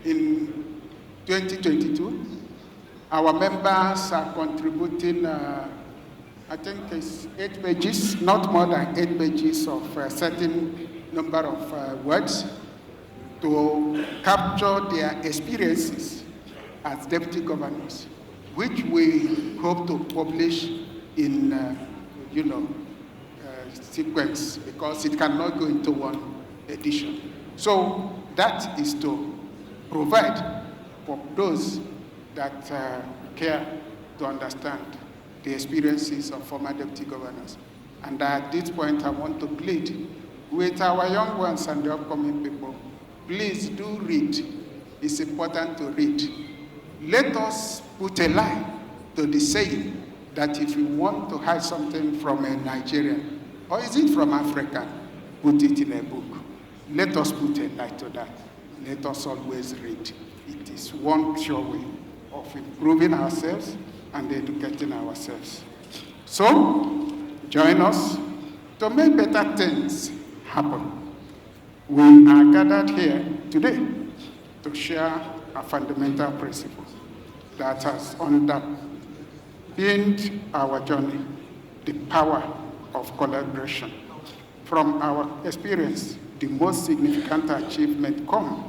in 2022. Our members are contributing, I think it's 8 pages, not more than 8 pages of a certain number of words to capture their experiences as deputy governors, which we hope to publish in, sequence, because it cannot go into one edition. So that is to provide for those that care to understand the experiences of former deputy governors. And at this point, I want to plead with our young ones and the upcoming people, please do read. It's important to read. Let us put a line to the saying that if you want to hide something from a Nigerian, or is it from Africa, put it in a book. Let us put a line to that. Let us always read. It is one sure way of improving ourselves and educating ourselves. So, join us to make better things happen. We are gathered here today to share a fundamental principle that has underpinned our journey, the power of collaboration. From our experience, the most significant achievement come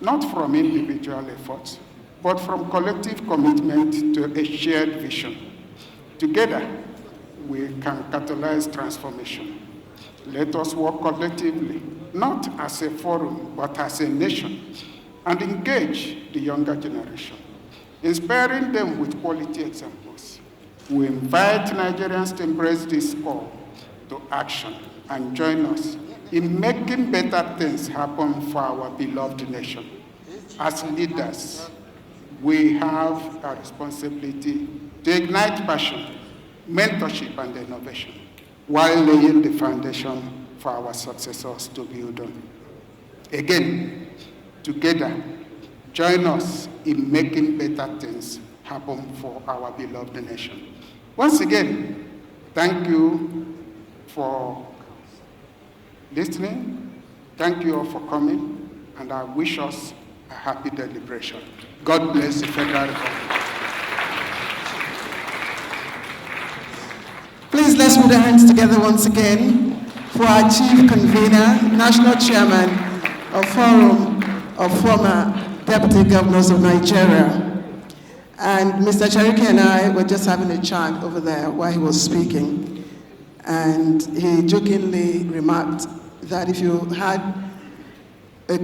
not from individual efforts, but from collective commitment to a shared vision. Together, we can catalyze transformation. Let us work collectively, not as a forum, but as a nation, and engage the younger generation, inspiring them with quality examples. We invite Nigerians to embrace this call to action and join us in making better things happen for our beloved nation. As leaders, we have a responsibility to ignite passion, mentorship, and innovation, while laying the foundation for our successors to build on. Again, together, join us in making better things happen for our beloved nation. Once again, thank you for listening. Thank you all for coming, and I wish us a happy deliberation. God bless the Federal Republic. Please let's put our hands together once again for our Chief Convener, National Chairman of Forum of Former Deputy Governors of Nigeria. And Mr. Cherokee and I were just having a chat over there while he was speaking. And he jokingly remarked that if you had a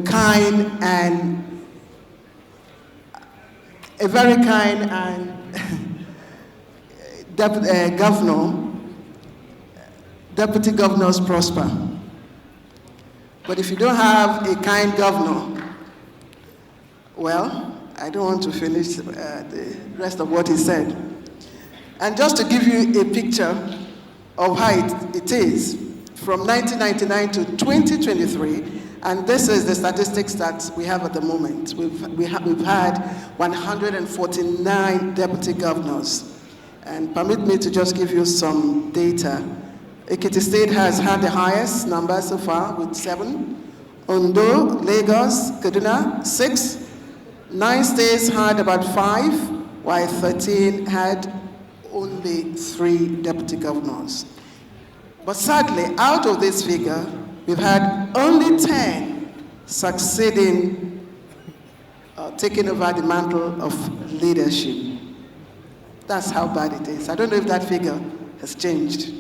very kind and deputy governors prosper. But if you don't have a kind governor, well, I don't want to finish the rest of what he said. And just to give you a picture of how it is, from 1999 to 2023, and this is the statistics that we have at the moment. We've had 149 deputy governors. And permit me to just give you some data. Ekiti State has had the highest number so far with 7. Ondo, Lagos, Kaduna, 6. 9 states had about 5, while 13 had only 3 deputy governors. But sadly, out of this figure, we've had only 10 succeeding, taking over the mantle of leadership. That's how bad it is. I don't know if that figure has changed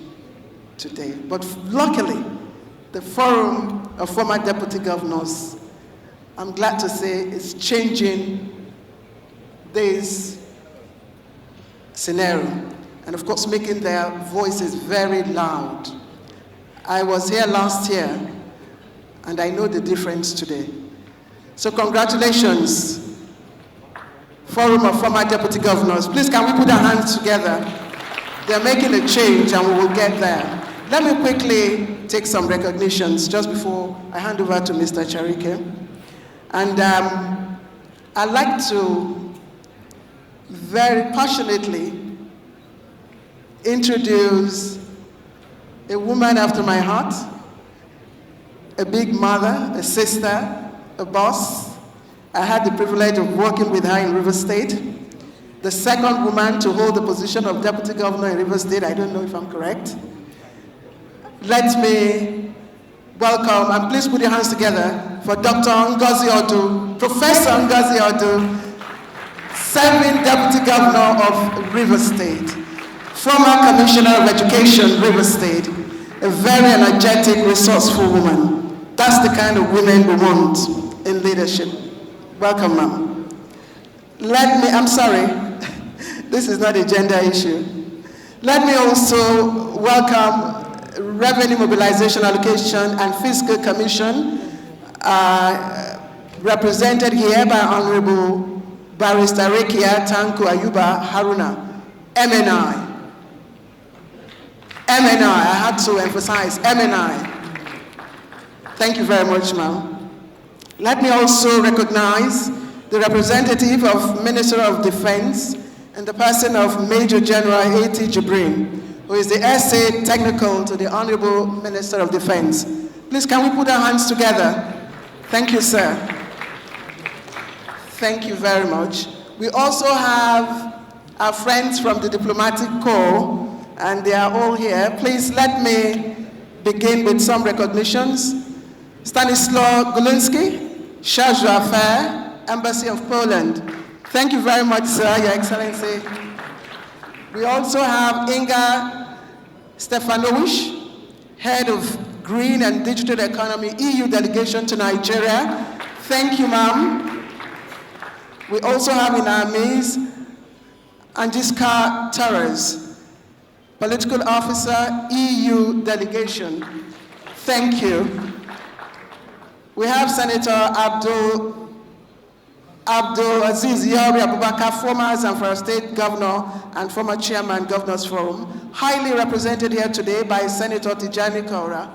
today. But luckily, the Forum of Former Deputy Governors, I'm glad to say, is changing this scenario. And of course, making their voices very loud. I was here last year, and I know the difference today. So congratulations, Forum of Former Deputy Governors. Please, can we put our hands together? They're making a change, and we will get there. Let me quickly take some recognitions just before I hand over to Mr. Charike. And I'd like to very passionately introduce a woman after my heart, a big mother, a sister, a boss. I had the privilege of working with her in River State. The second woman to hold the position of Deputy Governor in River State, I don't know if I'm correct. Let me welcome, and please put your hands together for Dr. Ngozi Odu, Professor Ngozi Odu, serving Deputy Governor of River State, former Commissioner of Education, River State, a very energetic, resourceful woman. That's the kind of women we want in leadership. Welcome, ma'am. I'm sorry, this is not a gender issue. Let me also welcome Revenue Mobilization Allocation and Fiscal Commission, represented here by Honorable Barrister Rekia Tanko Ayuba Haruna, MNI. MNI, I had to emphasize, MNI. Thank you very much, ma'am. Let me also recognize the representative of Minister of Defense in the person of Major General A.T. Jibrin, who is the SA Technical to the Honorable Minister of Defense. Please, can we put our hands together? Thank you, sir. Thank you very much. We also have our friends from the Diplomatic Corps, and they are all here. Please let me begin with some recognitions. Stanislaw Golinsky, Charge d'Affaires, Embassy of Poland. Thank you very much, sir, Your Excellency. We also have Inga Stefanowicz, Head of Green and Digital Economy, EU Delegation to Nigeria. Thank you, ma'am. We also have in our midst Anjiska Torres, Political Officer, EU Delegation. Thank you. We have Senator Abdul Aziz Yari Abubakar, former Zamfara State Governor and former Chairman, Governors Forum, highly represented here today by Senator Tijani Kaura.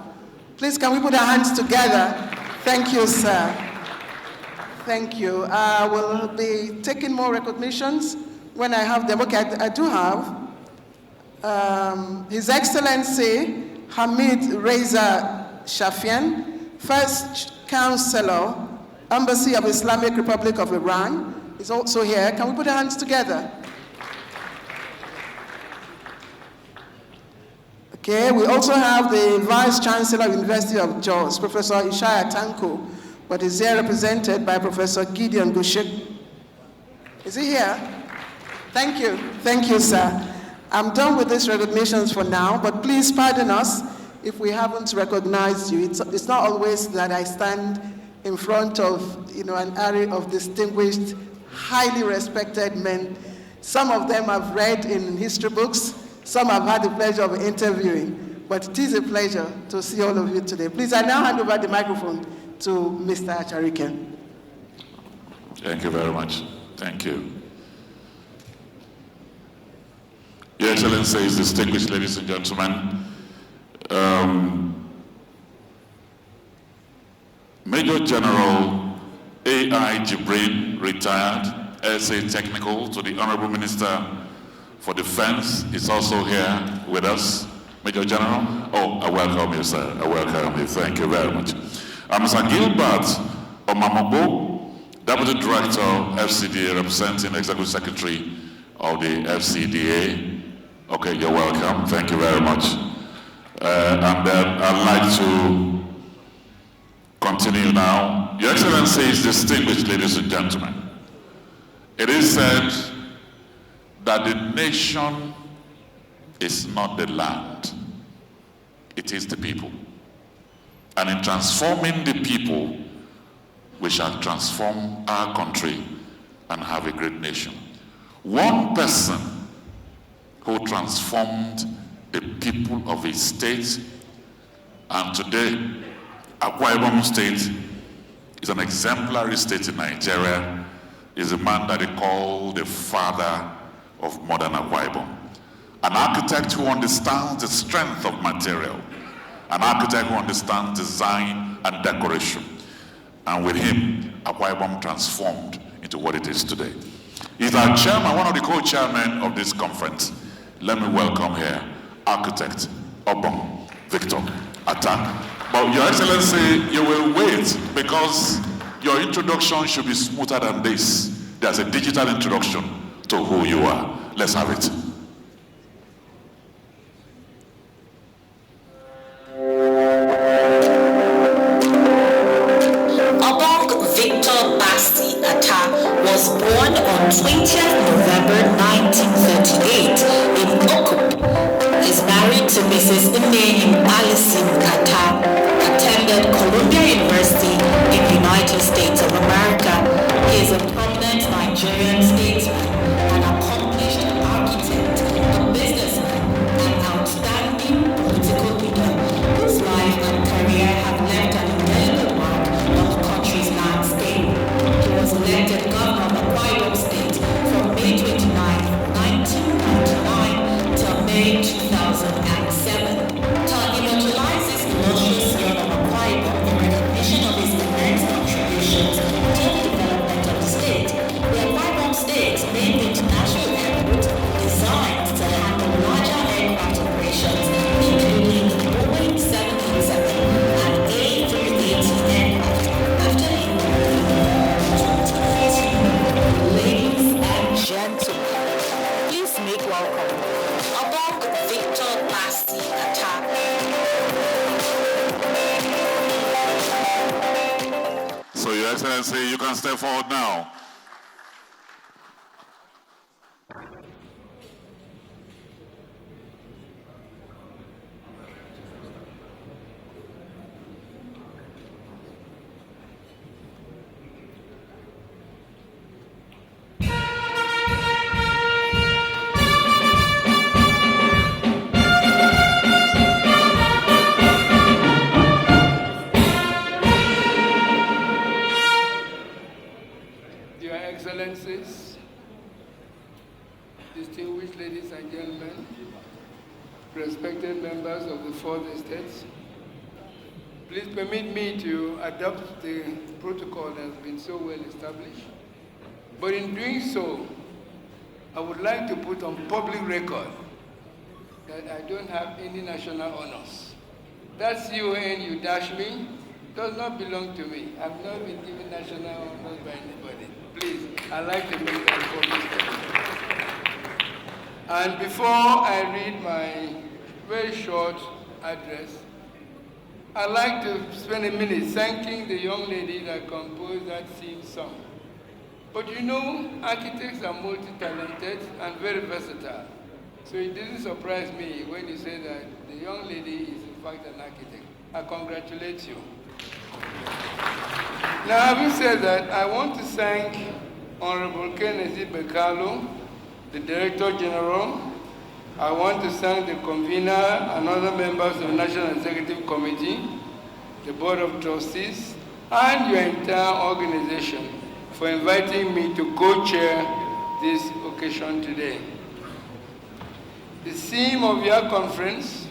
Please, can we put our hands together? Thank you, sir. Thank you. I will be taking more recognitions when I have them. Okay, I do have. His Excellency Hamid Reza Shafian, First Counselor, Embassy of Islamic Republic of Iran, is also here. Can we put our hands together? Okay, we also have the Vice Chancellor of University of Jos, Professor Ishaya Tanko, but is here represented by Professor Gideon Gushik. Is he here? Thank you, sir. I'm done with these recognitions for now, but please pardon us if we haven't recognized you. It's not always that I stand in front of an array of distinguished, highly respected men. Some of them I've read in history books, some I've had the pleasure of interviewing, but it is a pleasure to see all of you today. Please, I now hand over the microphone to Mr. Achariken. Thank you very much. Thank you. Your Excellencies, distinguished ladies and gentlemen, Major General A.I. Jibrin, retired, SA Technical, to the Honorable Minister for Defense, is also here with us. Major General, I welcome you, sir. I welcome you. Thank you very much. Mr. Gilbert Omamabo, Deputy Director, FCDA, representing Executive Secretary of the FCDA. Okay, you're welcome. Thank you very much. And then I'd like to continue now. Your Excellencies, distinguished ladies and gentlemen, it is said that the nation is not the land, it is the people. And in transforming the people, we shall transform our country and have a great nation. One person who transformed the people of his state, and today Akwa Ibom State is an exemplary state in Nigeria, is a man that they call the father of modern Akwa Ibom. An architect who understands the strength of material, an architect who understands design and decoration. And with him, Akwa Ibom transformed into what it is today. He's our chairman, one of the co-chairmen of this conference. Let me welcome here, architect Obong Victor Attah. But Your Excellency, you will wait because your introduction should be smoother than this. There's a digital introduction to who you are. Let's have it. Obong Victor Basti Attah was born on 20th November 1938 in Okup. Is married to Mrs. Imeyin Alison Attah, attended Columbia University in the United States of America. He is a prominent Nigerian statesman, an accomplished architect, a businessman, an outstanding political leader whose life and career have left an indelible mark on the country's landscape. He was elected governor of Akwa Ibom State from May 29, 1999 to May 2007. To immortalize this illustrious year of Akwa Ibom in recognition of his immense contributions to the development of the state, the Akwa Ibom State named the International Airport designed to handle larger aircraft operations, including the Boeing 787 and A380 aircraft after the inauguration in 2015. Ladies and gentlemen, please make welcome Obong Victor Basti Attah. So Your Excellency, you can step forward now. Your Excellencies, distinguished ladies and gentlemen, respected members of the Fourth Estate, please permit me to adopt the protocol that has been so well established. But in doing so, I would like to put on public record that I don't have any national honors. That CON you dash me does not belong to me. I've not been given national honors by anybody. Please, I'd like to make that public statement. And before I read my very short address, I'd like to spend a minute thanking the young lady that composed that theme song. But you know, architects are multi-talented and very versatile. So it didn't surprise me when you say that the young lady is in fact an architect. I congratulate you. Now, having said that, I want to thank Honorable Kennedy Bekalo, the Director General, I want to thank the convener and other members of the National Executive Committee, the Board of Trustees, and your entire organization for inviting me to co-chair this occasion today. The theme of your conference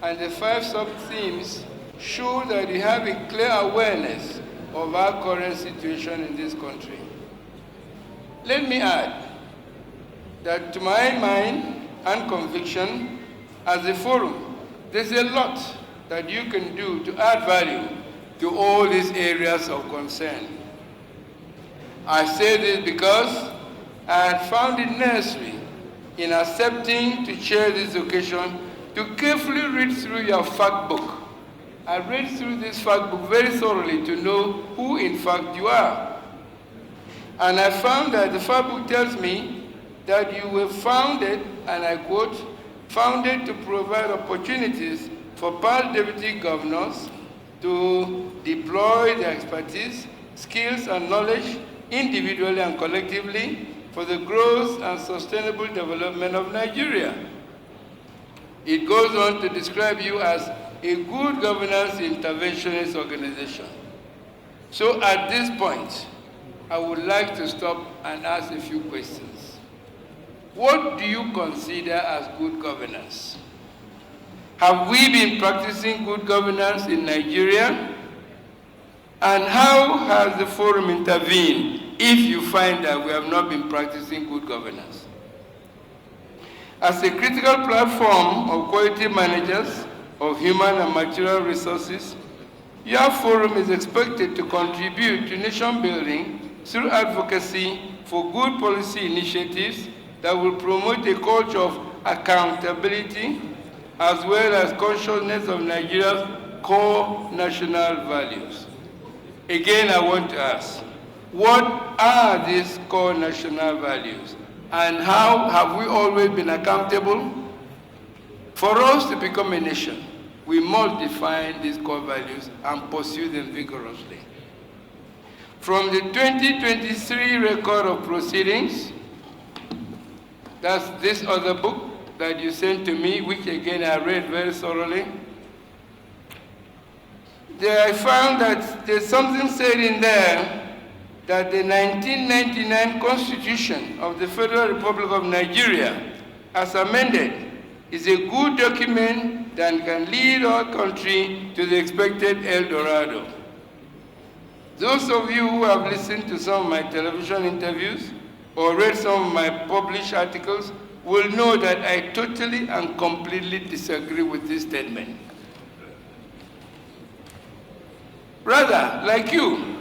and the 5 sub-themes show that you have a clear awareness of our current situation in this country. Let me add that to my mind and conviction, as a forum, there's a lot that you can do to add value to all these areas of concern. I say this because I had found it necessary in accepting to chair this occasion to carefully read through your fact book. I read through this fact book very thoroughly to know who in fact you are. And I found that the fact book tells me that you were founded, and I quote, founded to provide opportunities for past deputy governors to deploy their expertise, skills, and knowledge individually and collectively for the growth and sustainable development of Nigeria. It goes on to describe you as a good governance interventionist organization. So at this point, I would like to stop and ask a few questions. What do you consider as good governance? Have we been practicing good governance in Nigeria? And how has the forum intervened if you find that we have not been practicing good governance? As a critical platform of quality managers of human and material resources, your forum is expected to contribute to nation building through advocacy for good policy initiatives that will promote a culture of accountability as well as consciousness of Nigeria's core national values. Again, I want to ask, what are these core national values? And how have we always been accountable? For us to become a nation, we must define these core values and pursue them vigorously. From the 2023 record of proceedings, that's this other book that you sent to me, which again I read very thoroughly, I found that there's something said in there that the 1999 Constitution of the Federal Republic of Nigeria, as amended, is a good document that can lead our country to the expected El Dorado. Those of you who have listened to some of my television interviews or read some of my published articles will know that I totally and completely disagree with this statement. Rather, like you,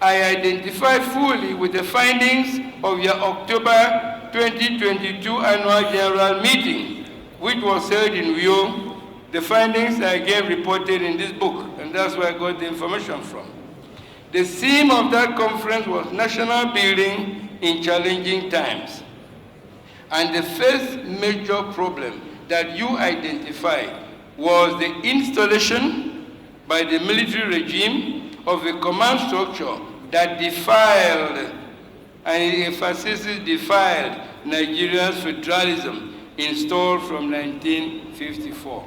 I identify fully with the findings of your October 2022 annual general meeting, which was held in Uyo. The findings are again reported in this book, and that's where I got the information from. The theme of that conference was national building in challenging times. And the first major problem that you identified was the installation by the military regime of a command structure that defiled, and it emphasizes defiled, Nigeria's federalism installed from 1954.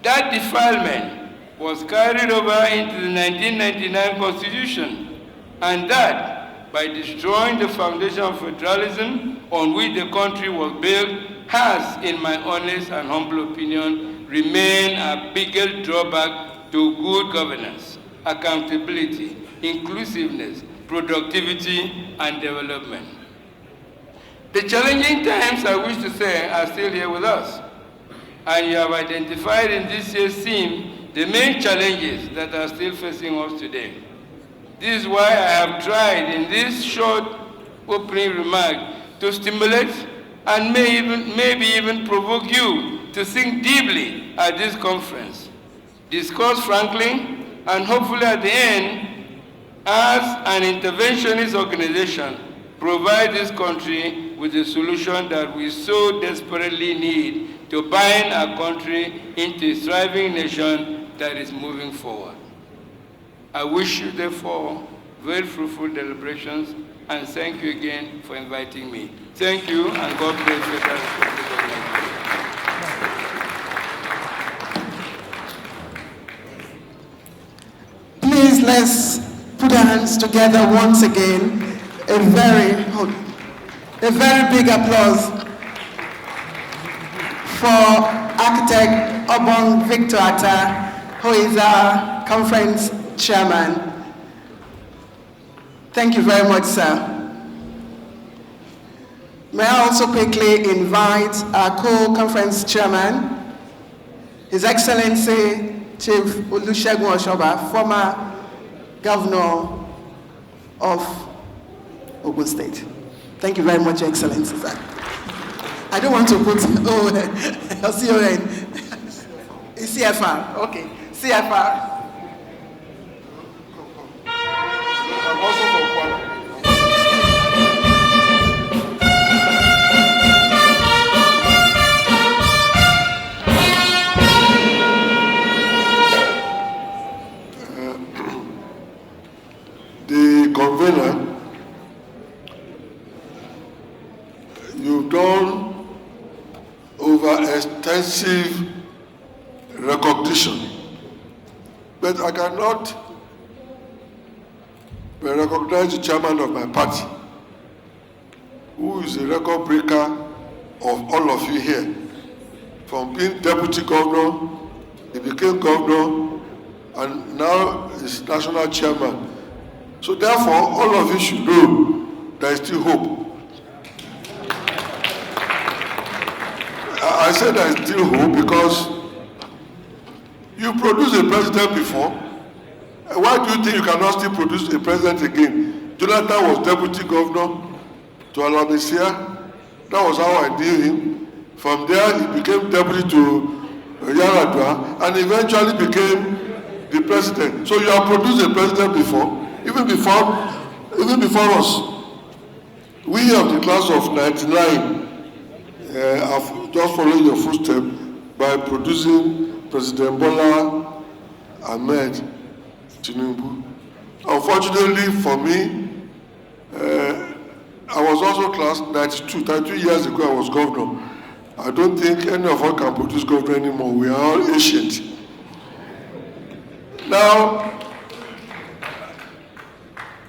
That defilement was carried over into the 1999 Constitution, and that, by destroying the foundation of federalism on which the country was built, has, in my honest and humble opinion, remained a biggest drawback to good governance, accountability, inclusiveness, productivity, and development. The challenging times, I wish to say, are still here with us. And you have identified in this year's theme the main challenges that are still facing us today. This is why I have tried in this short opening remark to stimulate and maybe even provoke you to think deeply at this conference, discuss frankly, and hopefully at the end, as an interventionist organization, provide this country with the solution that we so desperately need to bind our country into a thriving nation that is moving forward. I wish you, therefore, very fruitful deliberations, and thank you again for inviting me. Thank you, and God bless the Federal Republic of Nigeria. let's put our hands together once again. A very big applause for Architect Obong Victor Atta, who is our conference chairman. Thank you very much, sir. May I also quickly invite our co-conference chairman, His Excellency Chief Olusegun Oshoba, former governor of Ogun State. Thank you very much, Your Excellency, sir. I don't want to put CON. It's CFR, okay, CFR. The convener, you've done over-extensive recognition, but I cannot recognize the chairman of my party, who is a record breaker of all of you here. From being deputy governor, he became governor, and now is national chairman. So therefore, all of you should know there is still hope. I said there is still hope because you produced a president before. Why do you think you cannot still produce a president again? Jonathan was deputy governor to Alamisia. That was how I knew him. From there, he became deputy to Yaradua and eventually became the president. So you have produced a president before. Even before us, we of the class of 99 have just followed your footsteps by producing President Bola Ahmed Tinubu. Unfortunately for me, I was also class 92. 32 years ago, I was governor. I don't think any of us can produce governor anymore. We are all ancient. Now,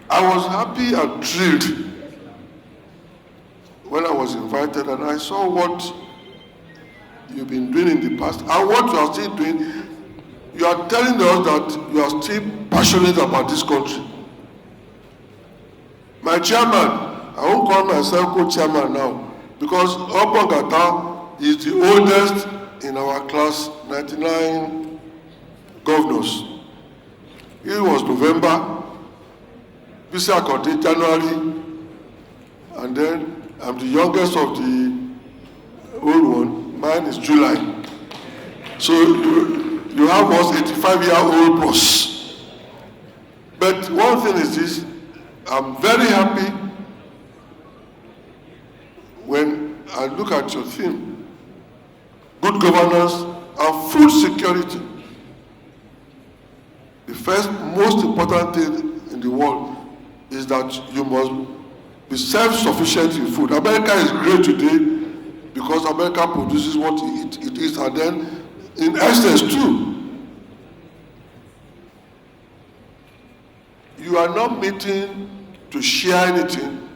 I was happy and thrilled when I was invited and I saw what you've been doing in the past and what you are still doing. You are telling us that you are still passionate about this country. My chairman, I won't call myself co-chairman now because Obong Atta is the oldest in our class 99 governors. It was November. Bisi Akande, January, and then I'm the youngest of the old one. Mine is July. So you have us 85-year-old plus. But one thing is this, I'm very happy when I look at your theme, good governance and food security. The first most important thing in the world is that you must be self-sufficient in food. America is great today because America produces what it is, and then in excess too. You are not meeting to share anything.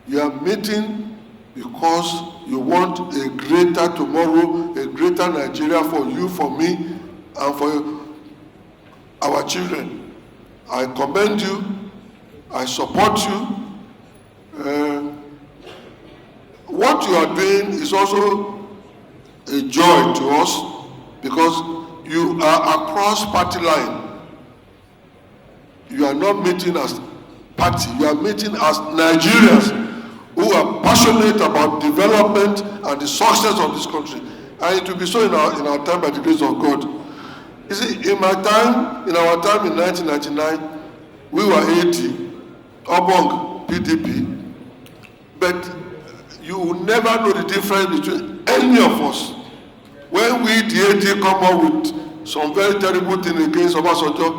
You are meeting because you want a greater tomorrow, a greater Nigeria for you, for me, and for our children. I commend you. I support you. What you are doing is also a joy to us because you are across party line. You are not meeting as party, you are meeting as Nigerians who are passionate about development and the success of this country. And it will be so in our time by the grace of God. You see, in our time in 1999, we were 80. Obong, PDP, but you will never know the difference between any of us. When we, the 80, come up with some very terrible thing against Obasanjo,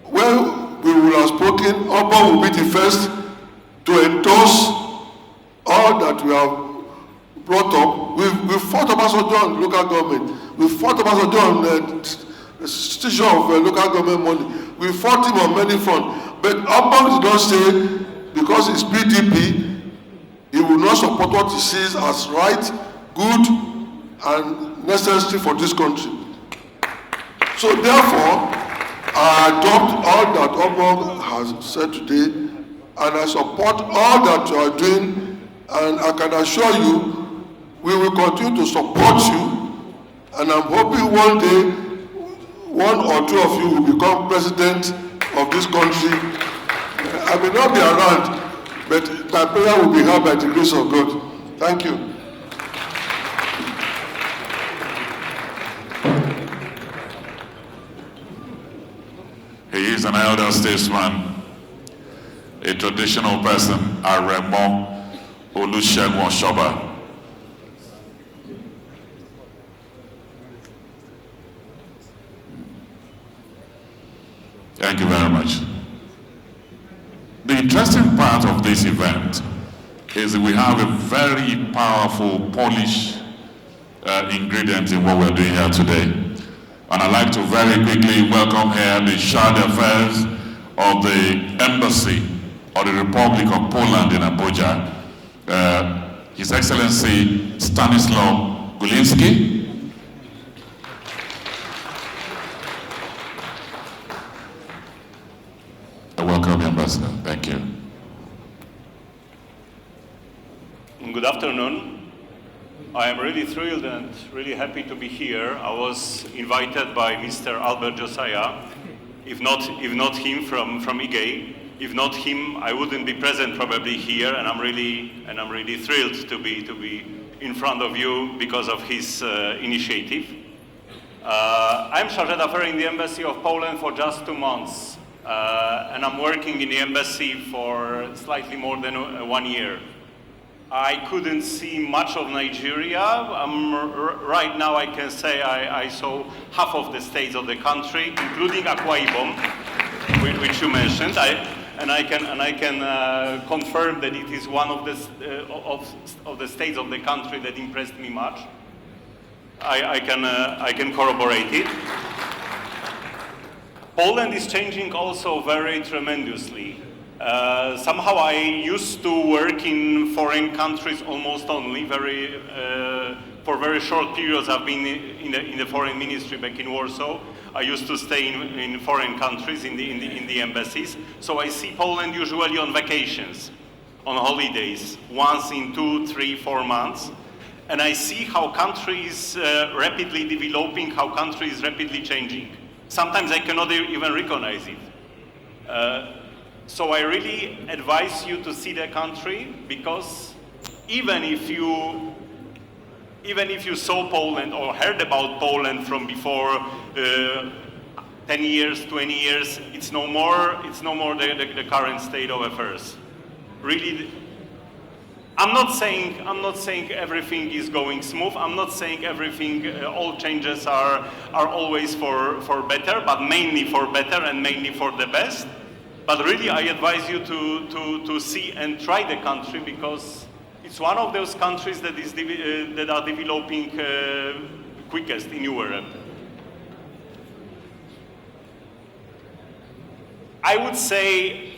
when we will have spoken, Obong will be the first to endorse all that we have brought up. We fought Obasanjo on local government. We fought Obasanjo on restitution of local government money. We fought him on many fronts. But Obama did not say, because it's PDP, he will not support what he sees as right, good, and necessary for this country. So therefore, I adopt all that Obama has said today, and I support all that you are doing, and I can assure you, we will continue to support you, and I'm hoping one day, one or two of you will become president of this country. I may not be around, but my prayer will be heard by the grace of God. Thank you. He is an elder statesman, a traditional person, Aremo Olusegun Oshoba. Thank you very much. The interesting part of this event is that we have a very powerful Polish ingredient in what we're doing here today. And I'd like to very quickly welcome here the Charge d'Affaires of the Embassy of the Republic of Poland in Abuja, His Excellency Stanislaw Gulinski. Welcome, Ambassador. Thank you. Good afternoon. I am really thrilled and really happy to be here. I was invited by Mr. Albert Josiah. If not him from IGEI, if not him, I wouldn't be present probably here. And I'm really thrilled to be in front of you because of his initiative. I'm Charge d'Affaires in the Embassy of Poland for just 2 months. And I'm working in the embassy for slightly more than 1 year. I couldn't see much of Nigeria. Right now I can say I saw half of the states of the country, including Akwa Ibom, which you mentioned. I can confirm that it is one of the states of the country that impressed me much. I can corroborate it. Poland is changing also very tremendously. Somehow I used to work in foreign countries almost only. For very short periods I've been in the foreign ministry back in Warsaw. I used to stay in foreign countries in the embassies. So I see Poland usually on vacations, on holidays, once in 2, 3, 4 months. And I see how country is rapidly developing, how country is rapidly changing. Sometimes I cannot even recognize it. So I really advise you to see the country, because even if you saw Poland or heard about Poland from before 10 years, 20 years, it's no more the current state of affairs. Really, I'm not saying everything is going smooth. I'm not saying everything, all changes are always for better, but mainly for better and mainly for the best. But really, I advise you to see and try the country, because it's one of those countries that are developing quickest in Europe. I would say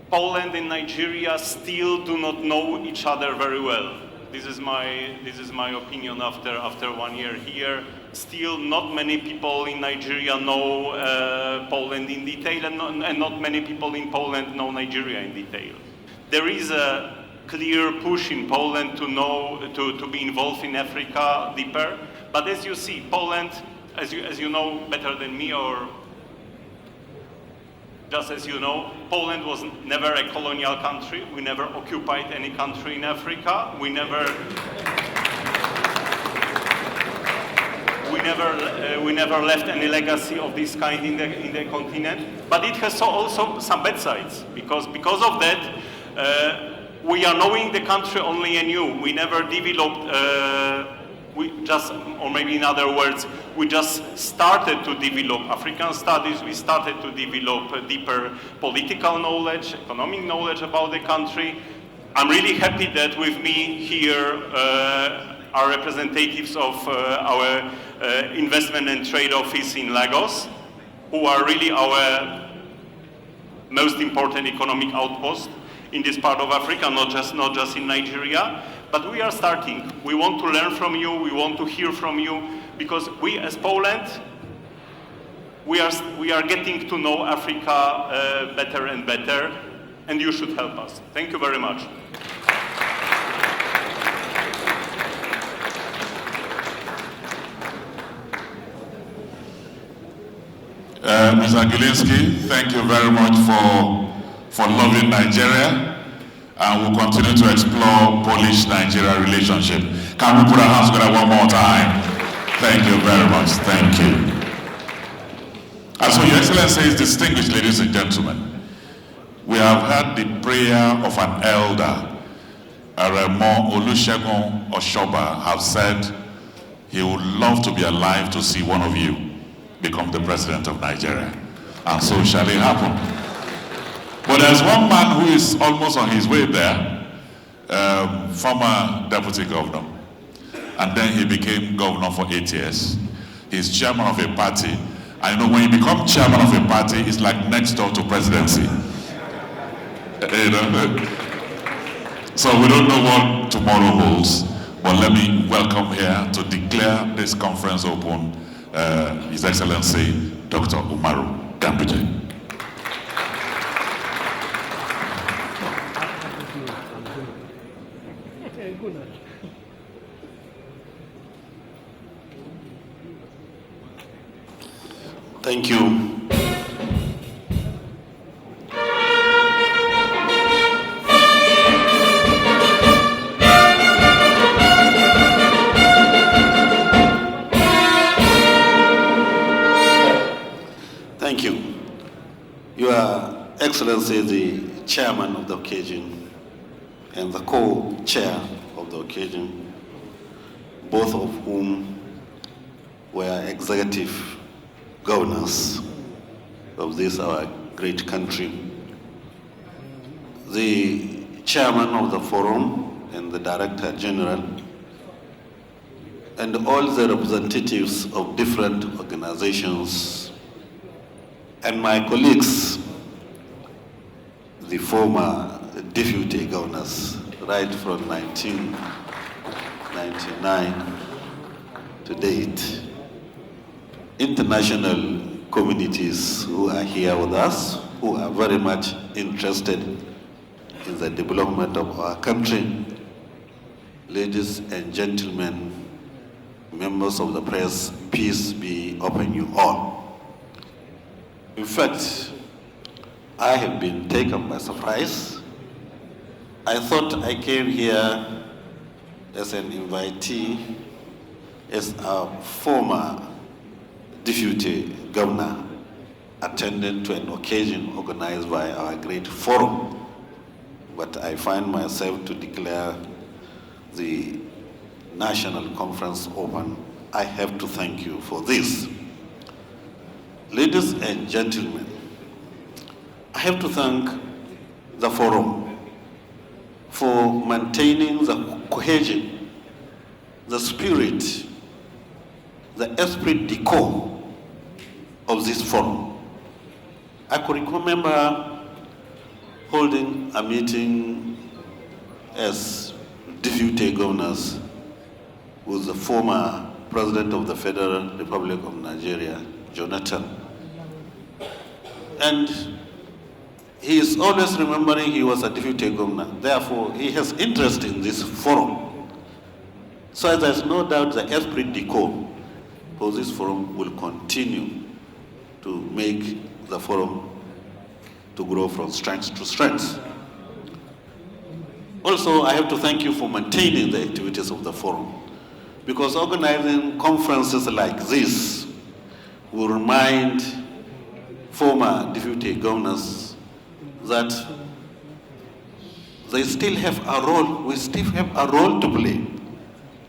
Poland and Nigeria still do not know each other very well. This is my opinion after 1 year here. Still, not many people in Nigeria know Poland in detail, and not many people in Poland know Nigeria in detail. There is a clear push in Poland to be involved in Africa deeper. But as you see, Poland, as you know better than me, or just as you know, Poland was never a colonial country. We never occupied any country in Africa. We never left any legacy of this kind in the continent. But it has also some bad sides, because of that, we are knowing the country only anew. We never developed. Or maybe in other words, we just started to develop African studies. We started to develop deeper political knowledge, economic knowledge about the country. I'm really happy that with me here are representatives of our investment and trade office in Lagos, who are really our most important economic outpost in this part of Africa, not just in Nigeria. But we are starting. We want to learn from you. We want to hear from you, because we, as Poland, we are getting to know Africa better and better, and you should help us. Thank you very much. Mr. Gilinski, thank you very much for loving Nigeria, and we'll continue to explore Polish-Nigeria relationship. Can we put our hands together one more time? Thank you very much. Thank you. And so, Your Excellencies, distinguished ladies and gentlemen, we have heard the prayer of an elder. Remo Olusegun Oshoba have said he would love to be alive to see one of you become the president of Nigeria. And so shall it happen. But there's one man who is almost on his way there, former deputy governor. And then he became governor for 8 years. He's chairman of a party. I know when you become chairman of a party, it's like next door to presidency. So we don't know what tomorrow holds, but let me welcome here to declare this conference open, His Excellency, Dr. Umaru Gambuje. Thank you. Thank you. Your Excellency, the chairman of the occasion and the co-chair of the occasion, both of whom were executive governors of this our great country, the chairman of the forum and the director general, and all the representatives of different organizations, and my colleagues, the former deputy governors, right from 1999 to date, international communities who are here with us, who are very much interested in the development of our country, ladies and gentlemen, members of the press, peace be upon you all. In fact, I have been taken by surprise. I thought I came here as an invitee, as a former deputy governor attending to an occasion organized by our great forum. But I find myself to declare the national conference open. I have to thank you for this. Ladies and gentlemen, I have to thank the forum for maintaining the cohesion, the spirit, the esprit de corps of this forum. I could remember holding a meeting as deputy governors with the former president of the Federal Republic of Nigeria, Jonathan. And he is always remembering he was a deputy governor. Therefore, he has interest in this forum. So there's no doubt the esprit de corps for this forum will continue to make the forum to grow from strength to strength. Also, I have to thank you for maintaining the activities of the forum, because organizing conferences like this will remind former deputy governors that they still have a role, we still have a role to play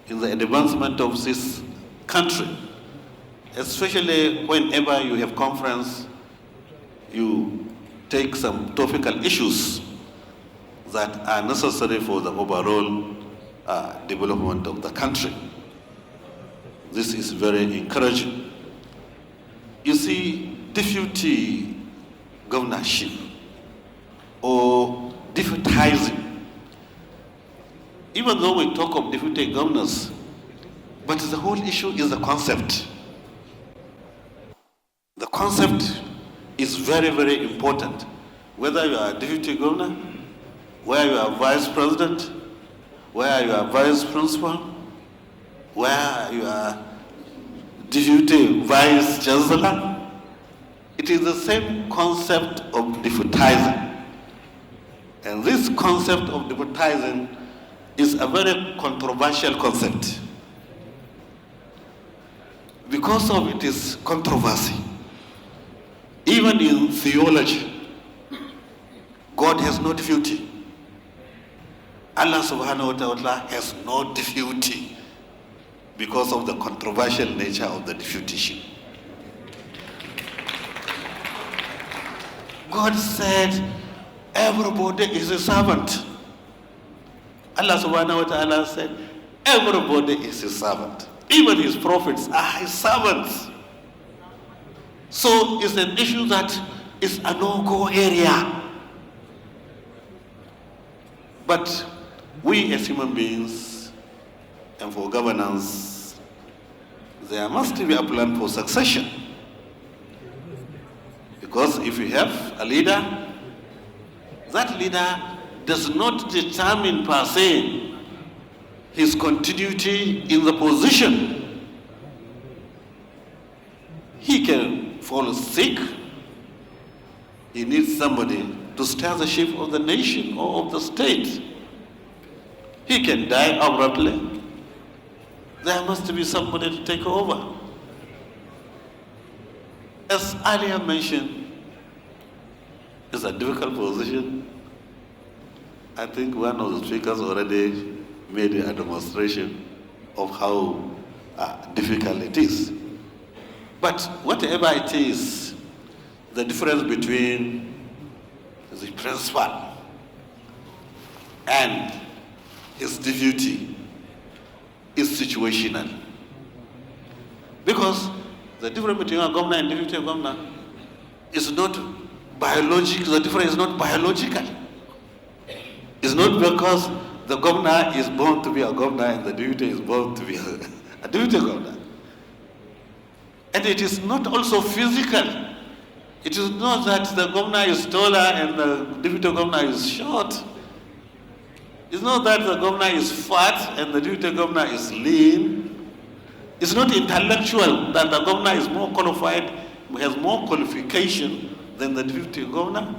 in the advancement of this country. Especially whenever you have conference, you take some topical issues that are necessary for the overall development of the country. This is very encouraging. You see, deputy governorship or deputizing, even though we talk of deputy governors, but the whole issue is the concept. The concept is very, very important. Whether you are a deputy governor, where you are vice president, where you are vice principal, where you are deputy vice chancellor, it is the same concept of deputizing. And this concept of deputizing is a very controversial concept. Because of its controversy, even in theology, God has no deputy. Allah subhanahu wa ta'ala has no deputy because of the controversial nature of the deputyship. God said everybody is a servant. Allah subhanahu wa ta'ala said everybody is a servant. Even his prophets are his servants. So it's an issue that is a no-go area. But we as human beings, and for governance, there must be a plan for succession. Because if you have a leader, that leader does not determine per se his continuity in the position. He can fall sick. He needs somebody to steer the ship of the nation or of the state. He can die abruptly. There must be somebody to take over. As earlier mentioned, it's a difficult position. I think one of the speakers already made a demonstration of how difficult it is. But whatever it is, the difference between the principal and his deputy is situational. Because the difference between a governor and deputy governor is not biological. The difference is not biological. It's not because the governor is born to be a governor and the deputy is born to be a deputy governor. And it is not also physical. It is not that the governor is taller and the deputy governor is short. It's not that the governor is fat and the deputy governor is lean. It's not intellectual that the governor is more qualified, has more qualification than the deputy governor.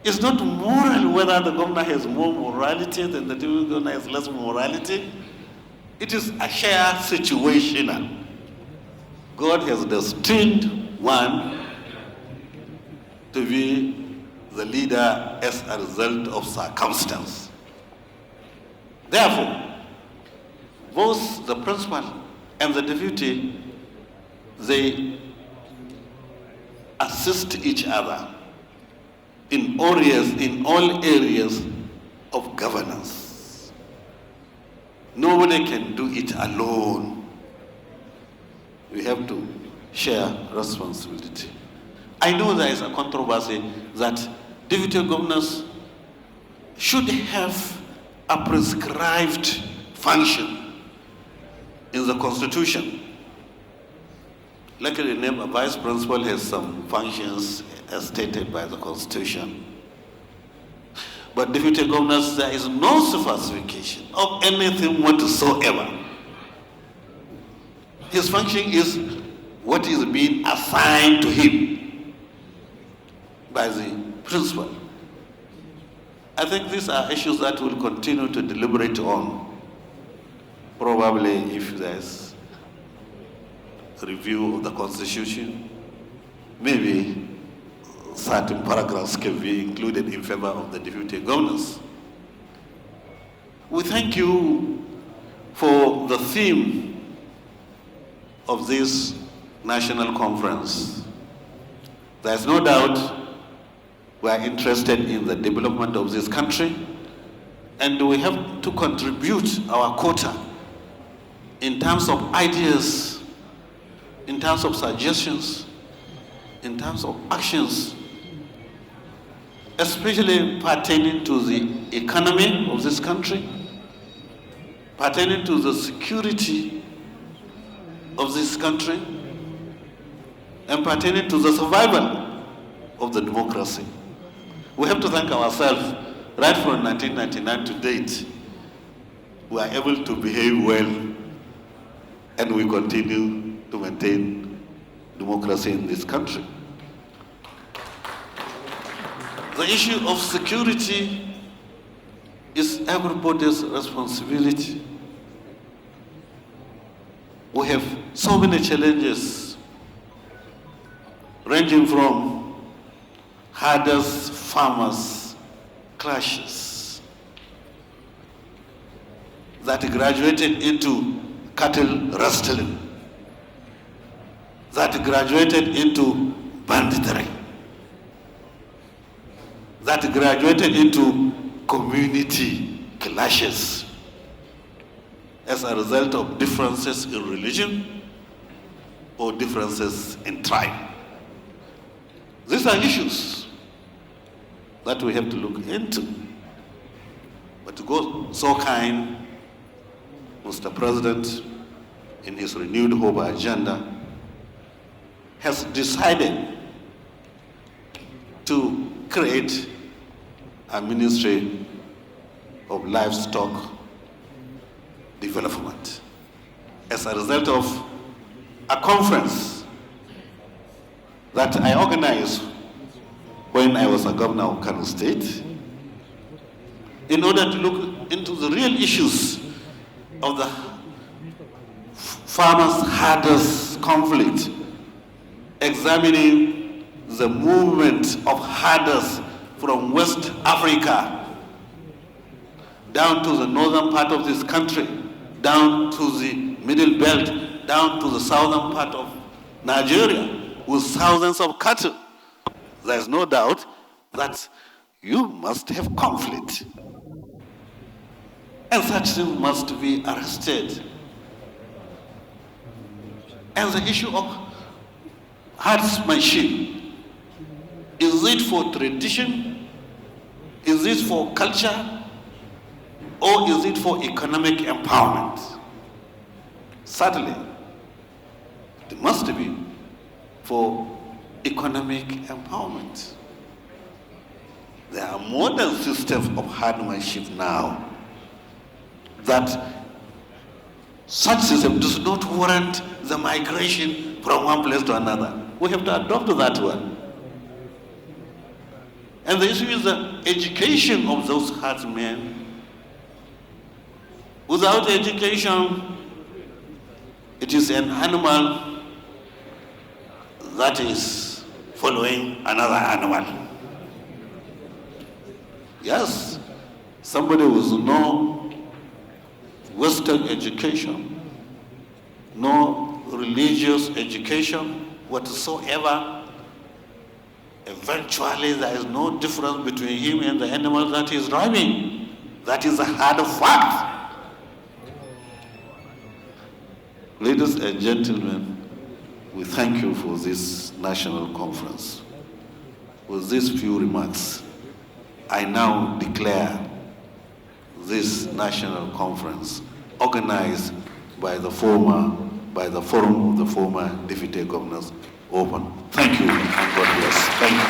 It's not moral whether the governor has more morality than the deputy governor has less morality. It is a shared situational. God has destined one to be the leader as a result of circumstance. Therefore, both the principal and the deputy, they assist each other in all areas of governance. Nobody can do it alone. We have to share responsibility. I know there is a controversy that deputy governors should have a prescribed function in the Constitution. Luckily, a vice principal has some functions as stated by the Constitution. But deputy governors, there is no specification of anything whatsoever. His function is what is being assigned to him by the principal. I think these are issues that we'll continue to deliberate on. Probably if there's a review of the Constitution, maybe certain paragraphs can be included in favor of the deputy governors. We thank you for the theme of this national conference. There's no doubt we are interested in the development of this country, And we have to contribute our quota in terms of ideas, in terms of suggestions, in terms of actions, especially pertaining to the economy of this country, pertaining to the security of this country, and pertaining to the survival of the democracy. We have to thank ourselves, right from 1999 to date, we are able to behave well, and we continue to maintain democracy in this country. The issue of security is everybody's responsibility. We have so many challenges, ranging from herders, farmers, clashes that graduated into cattle rustling, that graduated into banditry, that graduated into community clashes as a result of differences in religion or differences in tribe. These are issues that we have to look into. But to go so kind, Mr. President, in his renewed hope agenda, has decided to create a Ministry of Livestock Development as a result of a conference that I organized when I was a governor of Kano State in order to look into the real issues of the farmers-herders conflict, examining the movement of herders from West Africa down to the northern part of this country, down to the middle belt, down to the southern part of Nigeria with thousands of cattle. There's no doubt that you must have conflict. And such things must be arrested. And the issue of herdsmanship, is it for tradition? Is it for culture? Or is it for economic empowerment? Certainly, it must be for economic empowerment. There are modern systems of herdmanship now that such system does not warrant the migration from one place to another. We have to adopt that one. And the issue is the education of those herdsmen. Without education, it is an animal that is following another animal. Yes, somebody with no Western education, no religious education whatsoever, eventually there is no difference between him and the animal that he is driving. That is a hard fact. Ladies and gentlemen, we thank you for this national conference. With these few remarks, I now declare this national conference organized by the Forum of the former Deputy Governors open. Thank you and God bless. Thank you.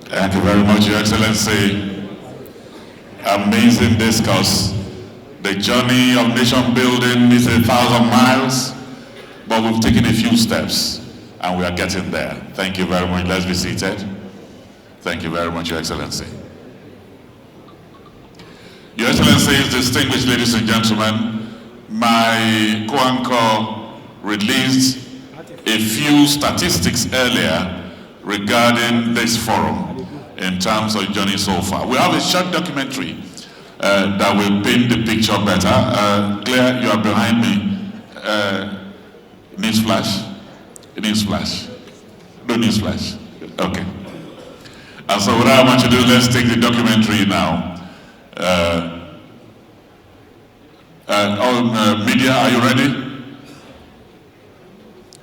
Thank you very much, Your Excellency. Amazing discourse. The journey of nation building is 1,000 miles, but we've taken a few steps and we are getting there. Thank you very much. Let's be seated. Thank you very much, Your Excellency. Your Excellencies, distinguished ladies and gentlemen, my co-anchor released a few statistics earlier regarding this forum in terms of journey so far. We have a short documentary that will paint the picture better. Claire, you are behind me. News flash. Newsflash. No newsflash. Okay. And so without much ado, let's take the documentary now. Media, are you ready?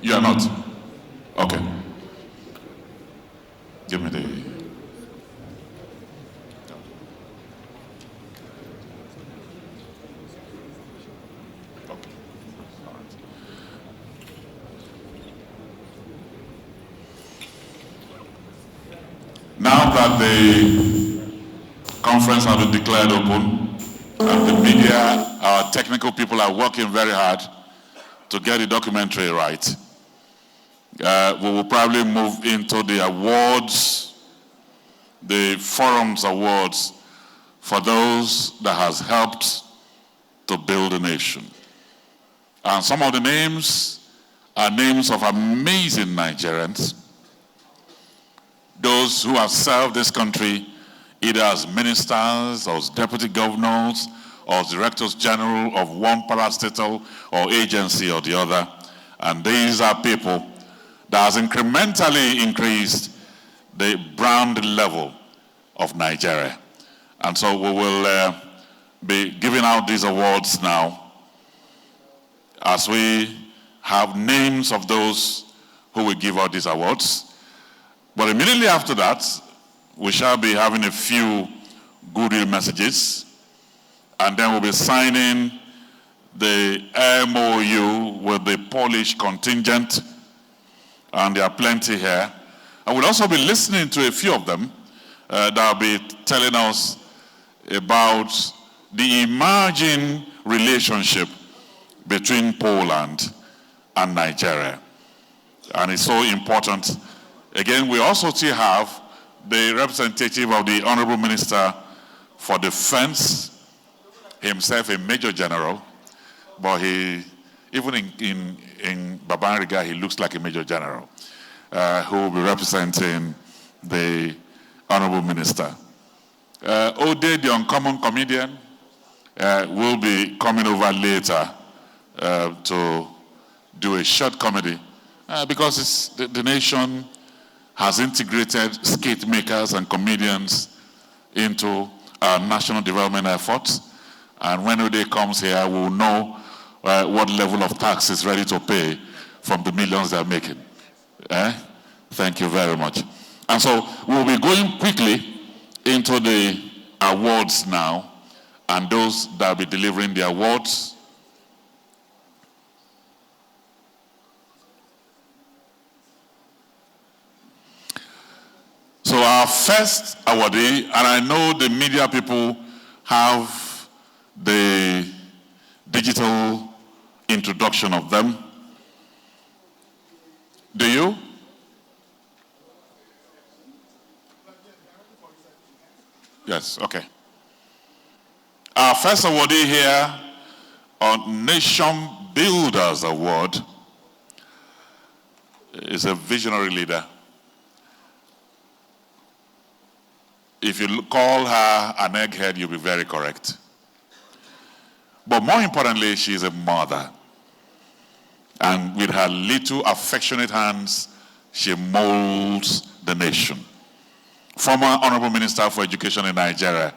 You are not? Okay. Give me the... Now that the conference has been declared open, and the media, our technical people are working very hard to get the documentary right, we will probably move into the awards, the Forums Awards, for those that has helped to build a nation. And some of the names are names of amazing Nigerians, those who have served this country either as ministers or as deputy governors or as directors general of one parastatal or agency or the other. And these are people that has incrementally increased the brand level of Nigeria. And so we will be giving out these awards now as we have names of those who will give out these awards. But immediately after that, we shall be having a few goodwill messages, and then we'll be signing the MOU with the Polish contingent, and there are plenty here. And we'll also be listening to a few of them that will be telling us about the emerging relationship between Poland and Nigeria. And it's so important. Again, we also still have the representative of the Honorable Minister for Defense, himself a Major General, but he, even in Babangida, he looks like a Major General, who will be representing the Honorable Minister. Ode, the uncommon comedian, will be coming over later to do a short comedy because it's the nation has integrated skit makers and comedians into our national development efforts. And when Ode comes here, we'll know what level of tax is ready to pay from the millions they're making. Thank you very much. And so we'll be going quickly into the awards now, and those that will be delivering the awards. So our first awardee, and I know the media people have the digital introduction of them. Do you? Yes, okay. Our first awardee here on Nation Builders Award is a visionary leader. If you call her an egghead, you'll be very correct. But more importantly, she is a mother. And with her little affectionate hands, she molds the nation. Former Honorable Minister for Education in Nigeria,